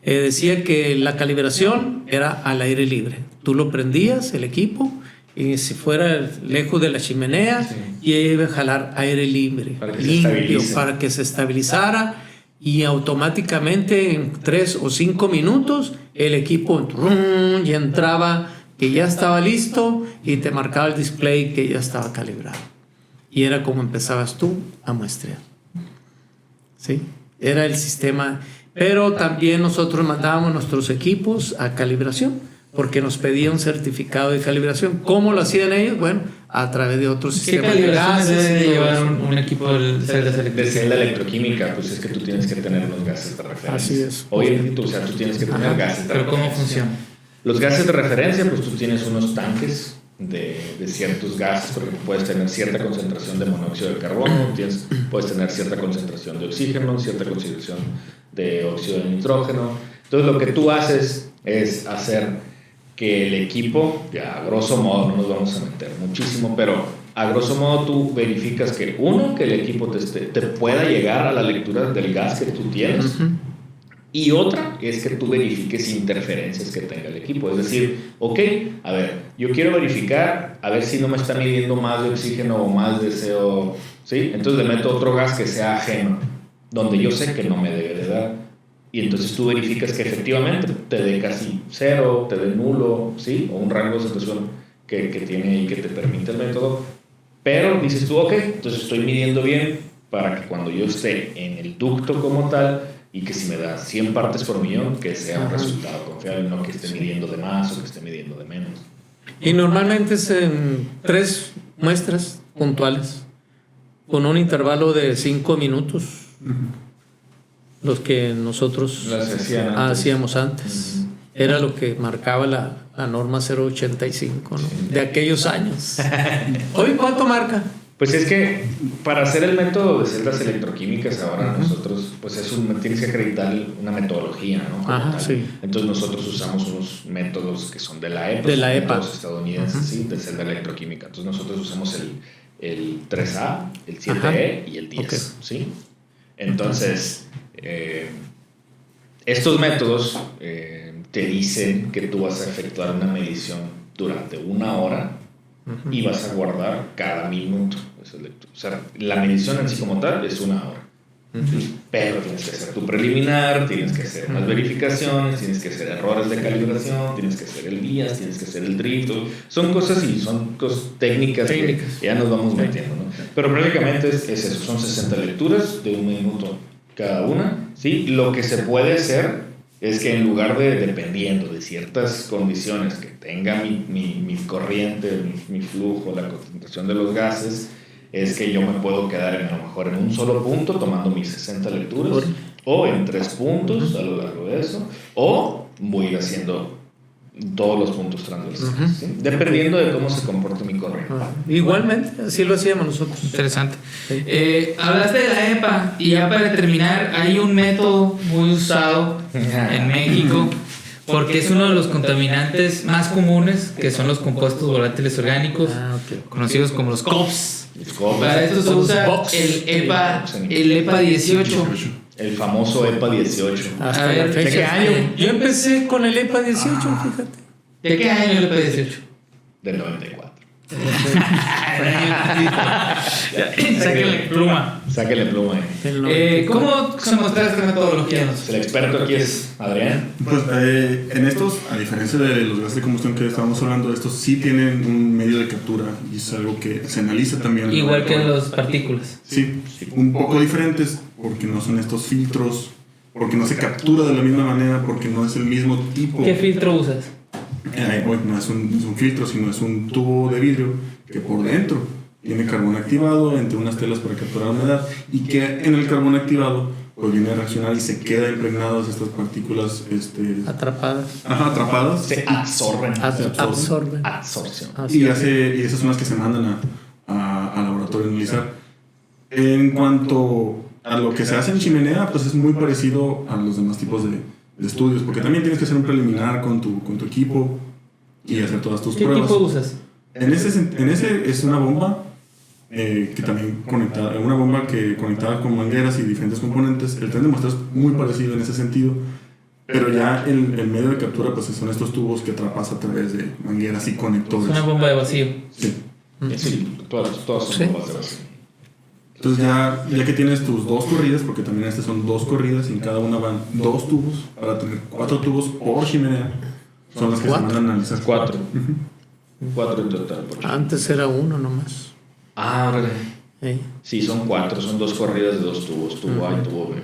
Speaker 4: decía que la calibración era al aire libre. Tú lo prendías, el equipo, y si fuera lejos de la chimenea, y iba a jalar aire libre, limpio, para que se estabilizara. Y automáticamente en 3 o 5 minutos el equipo ya entraba, que ya estaba listo, y te marcaba el display que ya estaba calibrado. Y era como empezabas tú a muestrear. ¿Sí? Era el sistema. Pero también nosotros mandábamos nuestros equipos a calibración, porque nos pedía un certificado de calibración. ¿Cómo lo hacían ellos? Bueno, a través de otros sistemas.
Speaker 2: ¿Qué calibraciones debe de llevar un equipo de celdas electroquímicas?
Speaker 5: De celda electroquímica, pues es que tú tienes que tener los gases de referencia.
Speaker 4: Así es.
Speaker 5: Oye, tú tienes que tener gases de referencia.
Speaker 2: ¿Pero cómo funciona?
Speaker 5: Los gases de referencia, pues tú tienes unos tanques de ciertos gases, porque puedes tener cierta concentración de monóxido de carbono, puedes tener cierta concentración de oxígeno, cierta concentración de óxido de nitrógeno. Entonces lo que tú haces es hacer que el equipo, ya a grosso modo, no nos vamos a meter muchísimo, pero a grosso modo tú verificas que que el equipo te pueda llegar a la lectura del gas que tú tienes, y otra es que tú verifiques interferencias que tenga el equipo. Es decir, ok, a ver, yo quiero verificar a ver si no me está midiendo más de oxígeno o más de CO, ¿sí? Entonces le meto otro gas que sea ajeno, donde yo sé que no me debe de dar. Y entonces tú verificas que efectivamente te dé casi 0, te dé nulo, ¿sí? O un rango de situación que tiene y que te permite el método. Pero dices tú, ok, entonces estoy midiendo bien, para que cuando yo esté en el ducto como tal, y que si me da 100 partes por millón, que sea un resultado confiable, no que esté midiendo de más o que esté midiendo de menos.
Speaker 4: Y normalmente es en 3 muestras puntuales, con un intervalo de 5 minutos, los que nosotros hacíamos antes. Era lo que marcaba la norma 085, ¿no? De aquellos años. ¿Hoy cuánto marca?
Speaker 5: Pues es que para hacer el método de celdas electroquímicas ahora nosotros, pues tienes que acreditar una metodología, ¿no?
Speaker 4: Ajá, sí.
Speaker 5: Entonces nosotros usamos unos métodos que son de la EPA.
Speaker 4: De la EPA.
Speaker 5: Métodos estadounidenses, sí, de celda electroquímica. Entonces nosotros usamos el 3A, el 7E y el 10,
Speaker 4: okay.
Speaker 5: ¿sí? Entonces, estos métodos te dicen que tú vas a efectuar una medición durante 1 hora y vas a guardar cada minuto. O sea, la medición en sí como tal es 1 hora. Pero tienes que hacer tu preliminar, tienes que hacer unas verificaciones, tienes que hacer errores de calibración, tienes que hacer el BIAS, tienes que hacer el drift. Son cosas técnicas que ya nos vamos metiendo, ¿no? Pero prácticamente es eso, son 60 lecturas de 1 minuto cada una, ¿sí? Lo que se puede hacer es que en lugar de, dependiendo de ciertas condiciones que tenga mi corriente, mi flujo, la concentración de los gases, es que yo me puedo quedar a lo mejor en un solo punto tomando mis 60 lecturas, o en 3 puntos a lo largo de eso, o voy a ir haciendo todos los puntos transversales, ¿sí? Dependiendo de cómo se comporte mi corriente.
Speaker 4: Igualmente, así lo hacíamos nosotros.
Speaker 2: Interesante. Hablaste de la EPA y ya para terminar, hay un método muy usado en México porque es uno de los contaminantes más comunes, que son los compuestos volátiles orgánicos, conocidos como los COPS. Para esto se usa el EPA 18.
Speaker 5: El famoso EPA 18.
Speaker 4: A ver, ¿de qué año? Yo empecé con el EPA 18, fíjate.
Speaker 2: ¿De qué año el EPA 18?
Speaker 5: Del 94.
Speaker 2: Sáquenle pluma.
Speaker 5: Sáquenle pluma.
Speaker 2: ¿Cómo se muestra esta metodología?
Speaker 5: El experto aquí es Adrián.
Speaker 3: Pues en estos, a diferencia de los gases de combustión que estábamos hablando, estos sí tienen un medio de captura y es algo que se analiza también.
Speaker 2: Igual que las partículas.
Speaker 3: Sí, un poco diferentes porque no son estos filtros, porque no se captura de la misma manera, porque no es el mismo tipo.
Speaker 2: ¿Qué filtro usas?
Speaker 3: No es un filtro, sino es un tubo de vidrio que por dentro tiene carbón activado entre unas telas para capturar humedad y que en el carbón activado pues viene a reaccionar y se queda impregnadas estas partículas atrapadas.
Speaker 5: Se absorben.
Speaker 4: Absorción.
Speaker 3: Y esas son las que se mandan a laboratorio a analizar. En cuanto a lo que se hace en chimenea, pues es muy parecido a los demás tipos de estudios, porque también tienes que hacer un preliminar con tu equipo y hacer todas tus pruebas.
Speaker 2: ¿Qué equipo usas?
Speaker 3: En ese es una bomba que también conectada con mangueras y diferentes componentes. El tren de muestra es muy parecido en ese sentido, pero ya el medio de captura pues son estos tubos que atrapas a través de mangueras y conectores.
Speaker 2: Es una bomba de vacío.
Speaker 3: Sí.
Speaker 5: Sí, todas son bombas de vacío.
Speaker 3: Entonces ya que tienes tus 2 corridas, porque también son 2 corridas y en cada una van 2 tubos, para tener 4 tubos por chimenea, son las que se mandan a analizar.
Speaker 5: 4. 4 en total.
Speaker 4: Antes era 1 nomás.
Speaker 5: Órale. Sí, son 4, son 2 corridas de 2 tubos, tubo A y tubo B.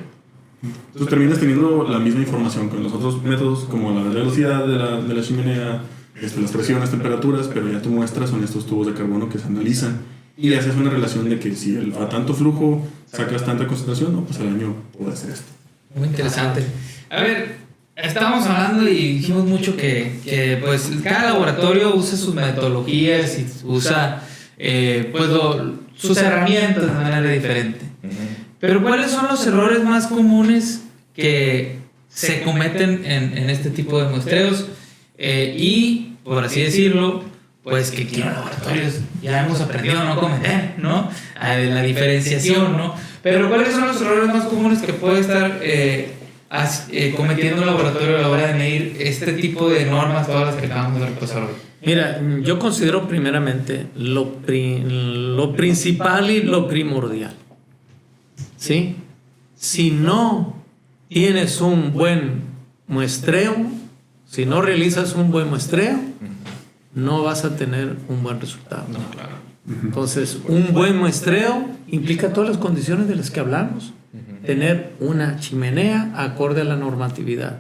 Speaker 3: Entonces terminas teniendo la misma información con los otros métodos, como la velocidad de la chimenea, las presiones, temperaturas, pero ya tu muestra son estos tubos de carbono que se analizan. Y haces una relación de que si a tanto flujo sacas tanta concentración, no, pues al año puede hacer esto.
Speaker 2: Muy interesante. A ver, estábamos hablando y dijimos mucho que pues cada laboratorio usa sus metodologías y usa sus herramientas de manera diferente. Pero ¿cuáles son los errores más comunes que se cometen en este tipo de muestreos? Y, por así decirlo, pues que aquí en laboratorios ya hemos aprendido a no cometer, ¿no? La diferenciación, ¿no? Pero ¿cuáles son los errores más comunes que puede estar cometiendo un laboratorio a la hora de medir este tipo de normas, todas las que acabamos de repasar hoy?
Speaker 4: Mira, yo considero primeramente lo principal y lo primordial, ¿sí? Si no tienes un buen muestreo, si no realizas un buen muestreo, no vas a tener un buen resultado.
Speaker 5: No, claro.
Speaker 4: Entonces, un buen muestreo implica todas las condiciones de las que hablamos. Tener una chimenea acorde a la normatividad.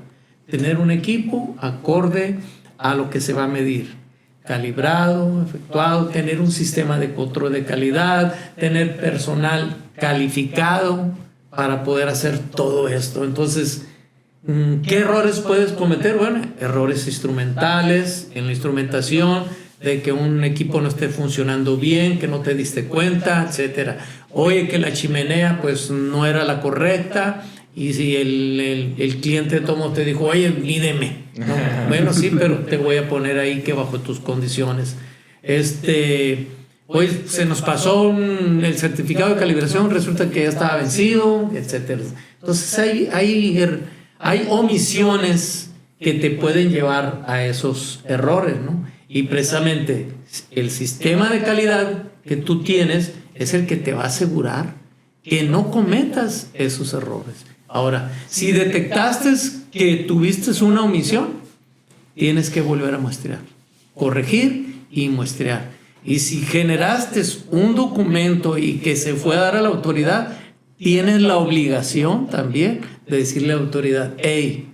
Speaker 4: Tener un equipo acorde a lo que se va a medir. Calibrado, efectuado, tener un sistema de control de calidad, tener personal calificado para poder hacer todo esto. Entonces, ¿qué errores puedes cometer? Bueno, errores instrumentales en la instrumentación, de que un equipo no esté funcionando bien, que no te diste cuenta, etcétera. Oye, que la chimenea pues no era la correcta, y si el cliente tomo te dijo, oye, mídeme. No, bueno, sí, pero te voy a poner ahí que bajo tus condiciones. Hoy se nos pasó el certificado de calibración, resulta que ya estaba vencido, etcétera. Entonces hay omisiones que te pueden llevar a esos errores, ¿no? Y precisamente el sistema de calidad que tú tienes es el que te va a asegurar que no cometas esos errores. Ahora, si detectaste que tuviste una omisión, tienes que volver a muestrear, corregir y muestrear. Y si generaste un documento y que se fue a dar a la autoridad, tienes la obligación también de decirle a la autoridad, hey,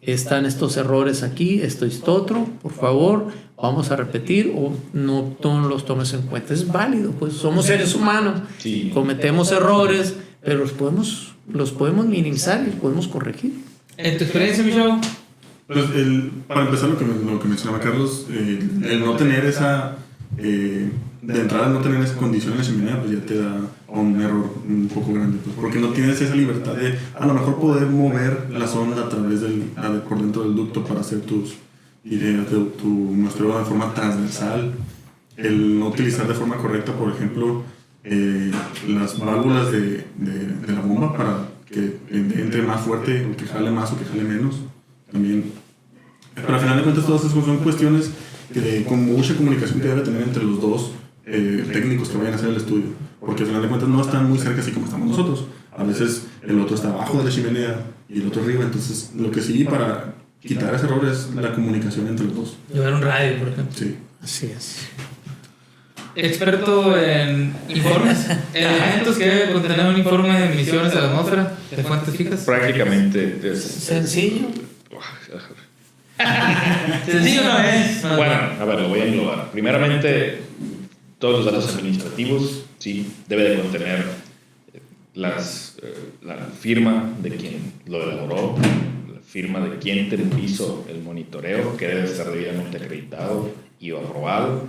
Speaker 4: están estos errores aquí, esto y esto otro, por favor, vamos a repetir, o no los tomes en cuenta. Es válido, pues somos seres humanos, sí. Cometemos errores, pero los podemos minimizar y los podemos corregir.
Speaker 2: ¿En tu experiencia, Michelle?
Speaker 3: Pues para empezar, lo que mencionaba Carlos, el no tener esa, de entrada no tener esa condición en la chimenea, pues ya te da un error un poco grande, pues, porque no tienes esa libertad de a lo mejor poder mover la sonda a través por dentro del ducto para hacer tu muestreo de forma transversal, el no utilizar de forma correcta, por ejemplo, las válvulas de la bomba para que entre más fuerte o que jale más o que jale menos también. Pero al final de cuentas todas esas son cuestiones con mucha comunicación que debe tener entre los dos técnicos que vayan a hacer el estudio, porque al final de cuentas no están muy cerca así como estamos nosotros. A veces el otro está abajo de la chimenea y el otro arriba, entonces lo que sí para quitar ese error es la comunicación entre los dos.
Speaker 2: Llevar un radio, por ejemplo.
Speaker 3: Sí.
Speaker 4: Así es.
Speaker 2: Experto en informes, elementos que debe contener un informe de emisiones a la atmósfera de fuentes fijas.
Speaker 5: Prácticamente es
Speaker 4: sencillo.
Speaker 2: Sencillo no es.
Speaker 5: Bueno, a ver, lo voy a englobar. Primeramente, todos los datos administrativos, sí, debe de contener la firma de quien lo elaboró, la firma de quien te hizo el monitoreo, que debe estar debidamente acreditado y aprobado,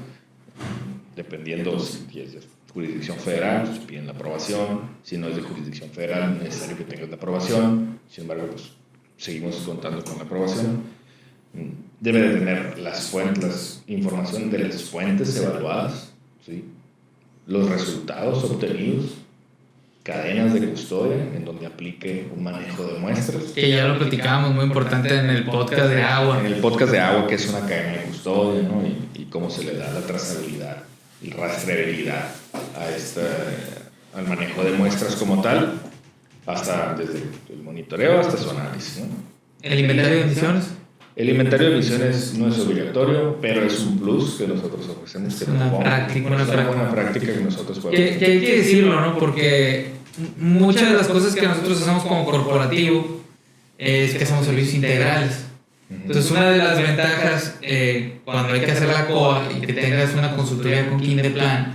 Speaker 5: dependiendo si es de jurisdicción federal, pues piden la aprobación. Si no es de jurisdicción federal, es necesario que tengas la aprobación. Sin embargo, pues seguimos contando con la aprobación. Debe de tener las información de las fuentes evaluadas, ¿sí? Los resultados obtenidos, cadenas de custodia en donde aplique un manejo de muestras.
Speaker 2: Que ya lo platicábamos, muy importante en el podcast de agua.
Speaker 5: En el podcast de agua, que es una cadena de custodia, ¿no? Y cómo se le da la trazabilidad y rastreabilidad al manejo de muestras como tal, hasta desde el monitoreo hasta su análisis, ¿no?
Speaker 2: ¿El inventario de emisiones?
Speaker 5: El inventario de emisiones no es obligatorio, pero es un plus que nosotros ofrecemos.
Speaker 2: Es una
Speaker 5: práctica que nosotros podemos.
Speaker 2: Que hay que decirlo, ¿no? Porque muchas de las cosas que nosotros hacemos como corporativo es que hacemos servicios integrales. Entonces, una de las ventajas cuando hay que hacer la COA y que tengas una consultoría con Kindeplan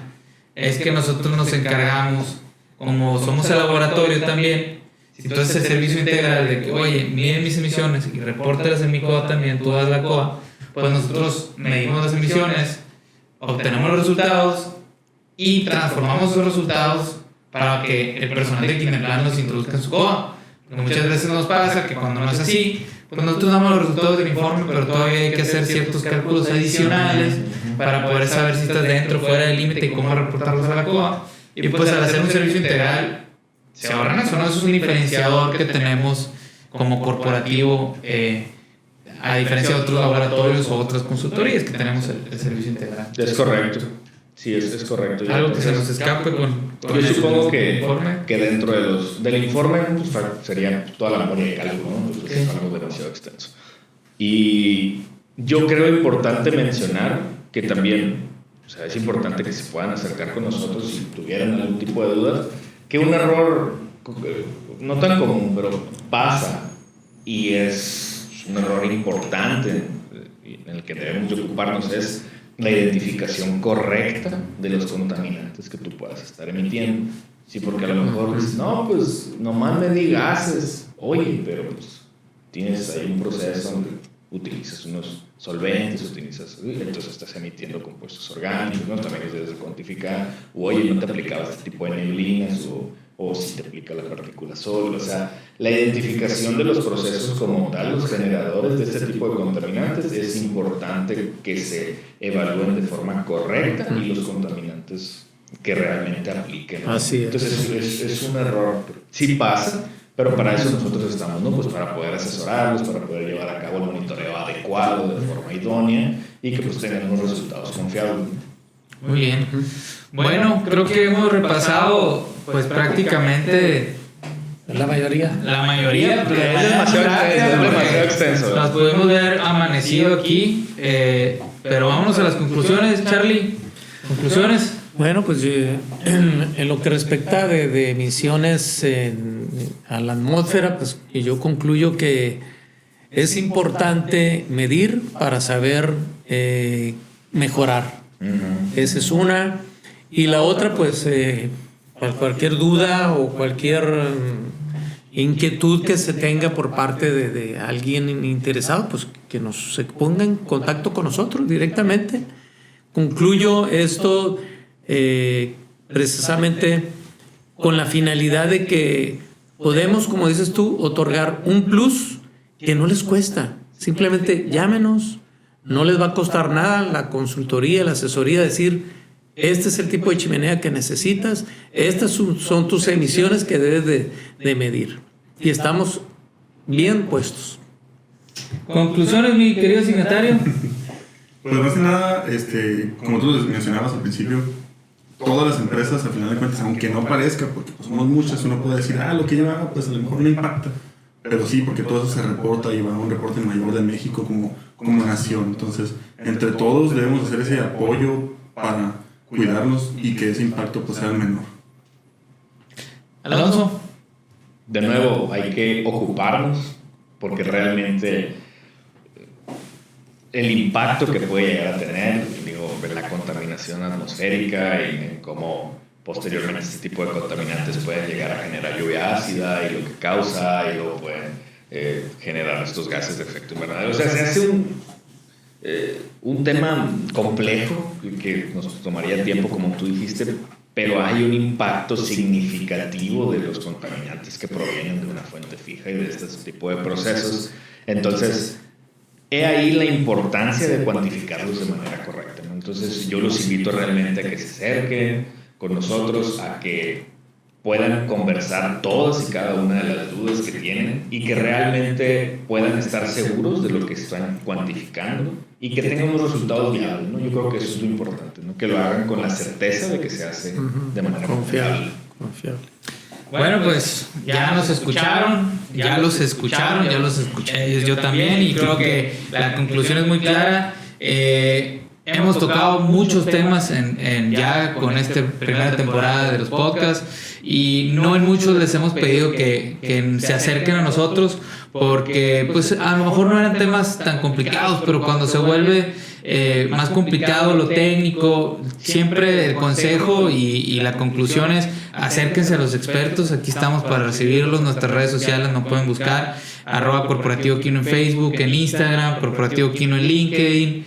Speaker 2: es que nosotros nos encargamos, como somos el laboratorio también, si tú haces el servicio integral de que, oye, miren mis emisiones y repórtalas en mi COA también, tú das la COA, pues nosotros medimos las emisiones, obtenemos los resultados y transformamos esos resultados para que el personal de Kindeplan los introduzca en su COA. Porque muchas veces nos pasa que cuando no es así, pues nosotros damos los resultados del informe, pero todavía hay que hacer ciertos cálculos adicionales para poder saber si estás dentro o fuera del límite y cómo reportarlos a la COA. Y pues al hacer un servicio integral, se ahorran eso, ¿no? Eso es un diferenciador que tenemos como corporativo, a diferencia de otros laboratorios o otras consultorías que tenemos el servicio integral.
Speaker 5: Es correcto. Sí, es correcto.
Speaker 2: Algo que se nos escape con
Speaker 5: yo supongo que dentro del informe pues, sería toda la memoria de cálculo, ¿no? Pues, es algo demasiado extenso. Y yo creo importante mencionar que también O sea, es importante que se puedan acercar con nosotros si tuvieran algún tipo de dudas, que un error no tan común, pero pasa y es un error importante en el que debemos de ocuparnos, es la identificación correcta de los contaminantes que tú puedas estar emitiendo. Sí, porque a lo mejor dices, no, pues nomás me di gases. Oye, pero pues tienes ahí un proceso donde utilizas unos solventes, entonces estás emitiendo compuestos orgánicos, ¿no? También los debes de cuantificar. Oye, no te aplicaba este tipo de neblinas o si te aplica la partícula sólida. O sea, la identificación de los procesos como tal, los generadores de este tipo de contaminantes, es importante que se evalúen de forma correcta y los contaminantes que realmente apliquen, ¿no?
Speaker 4: Así es.
Speaker 5: Entonces es un error, sí pasa, pero para eso nosotros estamos, ¿no? Pues para poder asesorarlos, para poder llevar a cabo el monitoreo adecuado, de forma idónea, y que pues tengan unos resultados confiables.
Speaker 2: Muy bien. Bueno, creo que hemos repasado pues prácticamente
Speaker 4: la mayoría.
Speaker 2: Pero
Speaker 5: es demasiado extenso.
Speaker 2: Nos pudimos ver amanecido aquí, pero vámonos a las conclusiones, Charlie. ¿Conclusiones?
Speaker 4: Bueno, pues en lo que respecta de emisiones a la atmósfera, pues yo concluyo que es importante medir para saber mejorar. Esa es una. Y la otra, pues cualquier duda o cualquier inquietud que se tenga por parte de alguien interesado, pues que se ponga en contacto con nosotros directamente. Concluyo esto precisamente con la finalidad de que podemos, como dices tú, otorgar un plus que no les cuesta. Simplemente llámenos, no les va a costar nada la consultoría, la asesoría, decir, este es el tipo de chimenea que necesitas, estas son tus emisiones que debes de medir. Y estamos bien puestos.
Speaker 2: Conclusiones, mi querido signatario.
Speaker 3: Pues más que nada, como tú mencionabas al principio, todas las empresas, al final de cuentas, aunque no parezca, porque pues somos muchas, uno puede decir, lo que yo haga, pues a lo mejor no impacta. Pero sí, porque todo eso se reporta y va a un reporte mayor de México como nación. Entonces, entre todos debemos hacer ese apoyo para cuidarnos y que ese impacto pues sea el menor.
Speaker 2: Alonso.
Speaker 5: De nuevo, hay que ocuparnos, porque realmente el impacto que puede llegar a tener, en la contaminación atmosférica y en cómo posteriormente este tipo de contaminantes pueden llegar a generar lluvia ácida y lo que causa, y luego pueden generar estos gases de efecto invernadero. O sea, se hace un tema complejo que nos tomaría tiempo, como tú dijiste, pero hay un impacto significativo de los contaminantes que provienen de una fuente fija y de este tipo de procesos. Entonces, he ahí la importancia de cuantificarlos de manera correcta, ¿no? Entonces, yo los invito realmente a que se acerquen con nosotros, a que puedan conversar todas y cada una de las dudas que tienen y que realmente puedan estar seguros de lo que están cuantificando y que tengan unos resultados viables, ¿no? Yo creo que eso es lo importante, ¿no? Que lo hagan con la certeza de que se hace de manera confiable.
Speaker 2: Bueno, pues ya nos escucharon, ya los escucharon, ya los escuché yo también, y creo que la conclusión es muy clara. Hemos tocado muchos temas ya con esta primera temporada de los podcasts, y no en muchos les hemos pedido que se acerquen a nosotros, porque pues a lo mejor no eran temas tan complicados, pero cuando se vuelve más complicado lo técnico, siempre el consejo y la conclusión es acérquense a los expertos. Aquí estamos para recibirlos. Nuestras redes sociales nos pueden buscar @Corporativo Quino en Facebook, en Instagram, Corporativo Quino en LinkedIn.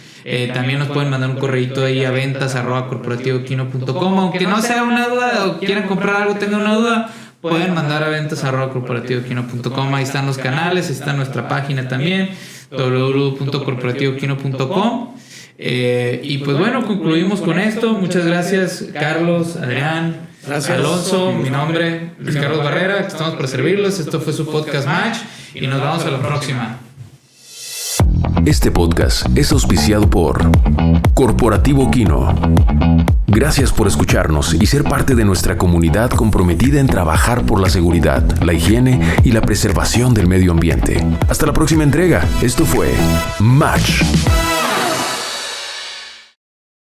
Speaker 2: También nos pueden mandar un correíto ahí a ventas@corporativoquino.com. Aunque no sea una duda o quieran comprar algo, tengan una duda, pueden mandar a ventas@corporativoquino.com. Ahí están los canales, está nuestra página también, www.corporativoquino.com. Y pues bueno, concluimos con esto. Muchas gracias, Carlos, Adrián,
Speaker 4: gracias.
Speaker 2: Alonso. Mi nombre es Luis Carlos Barrera. Estamos para servirlos. Esto fue su podcast Match y nos vemos a la próxima.
Speaker 1: Este podcast es auspiciado por Corporativo Quino. Gracias por escucharnos y ser parte de nuestra comunidad comprometida en trabajar por la seguridad, la higiene y la preservación del medio ambiente. Hasta la próxima entrega. Esto fue Match.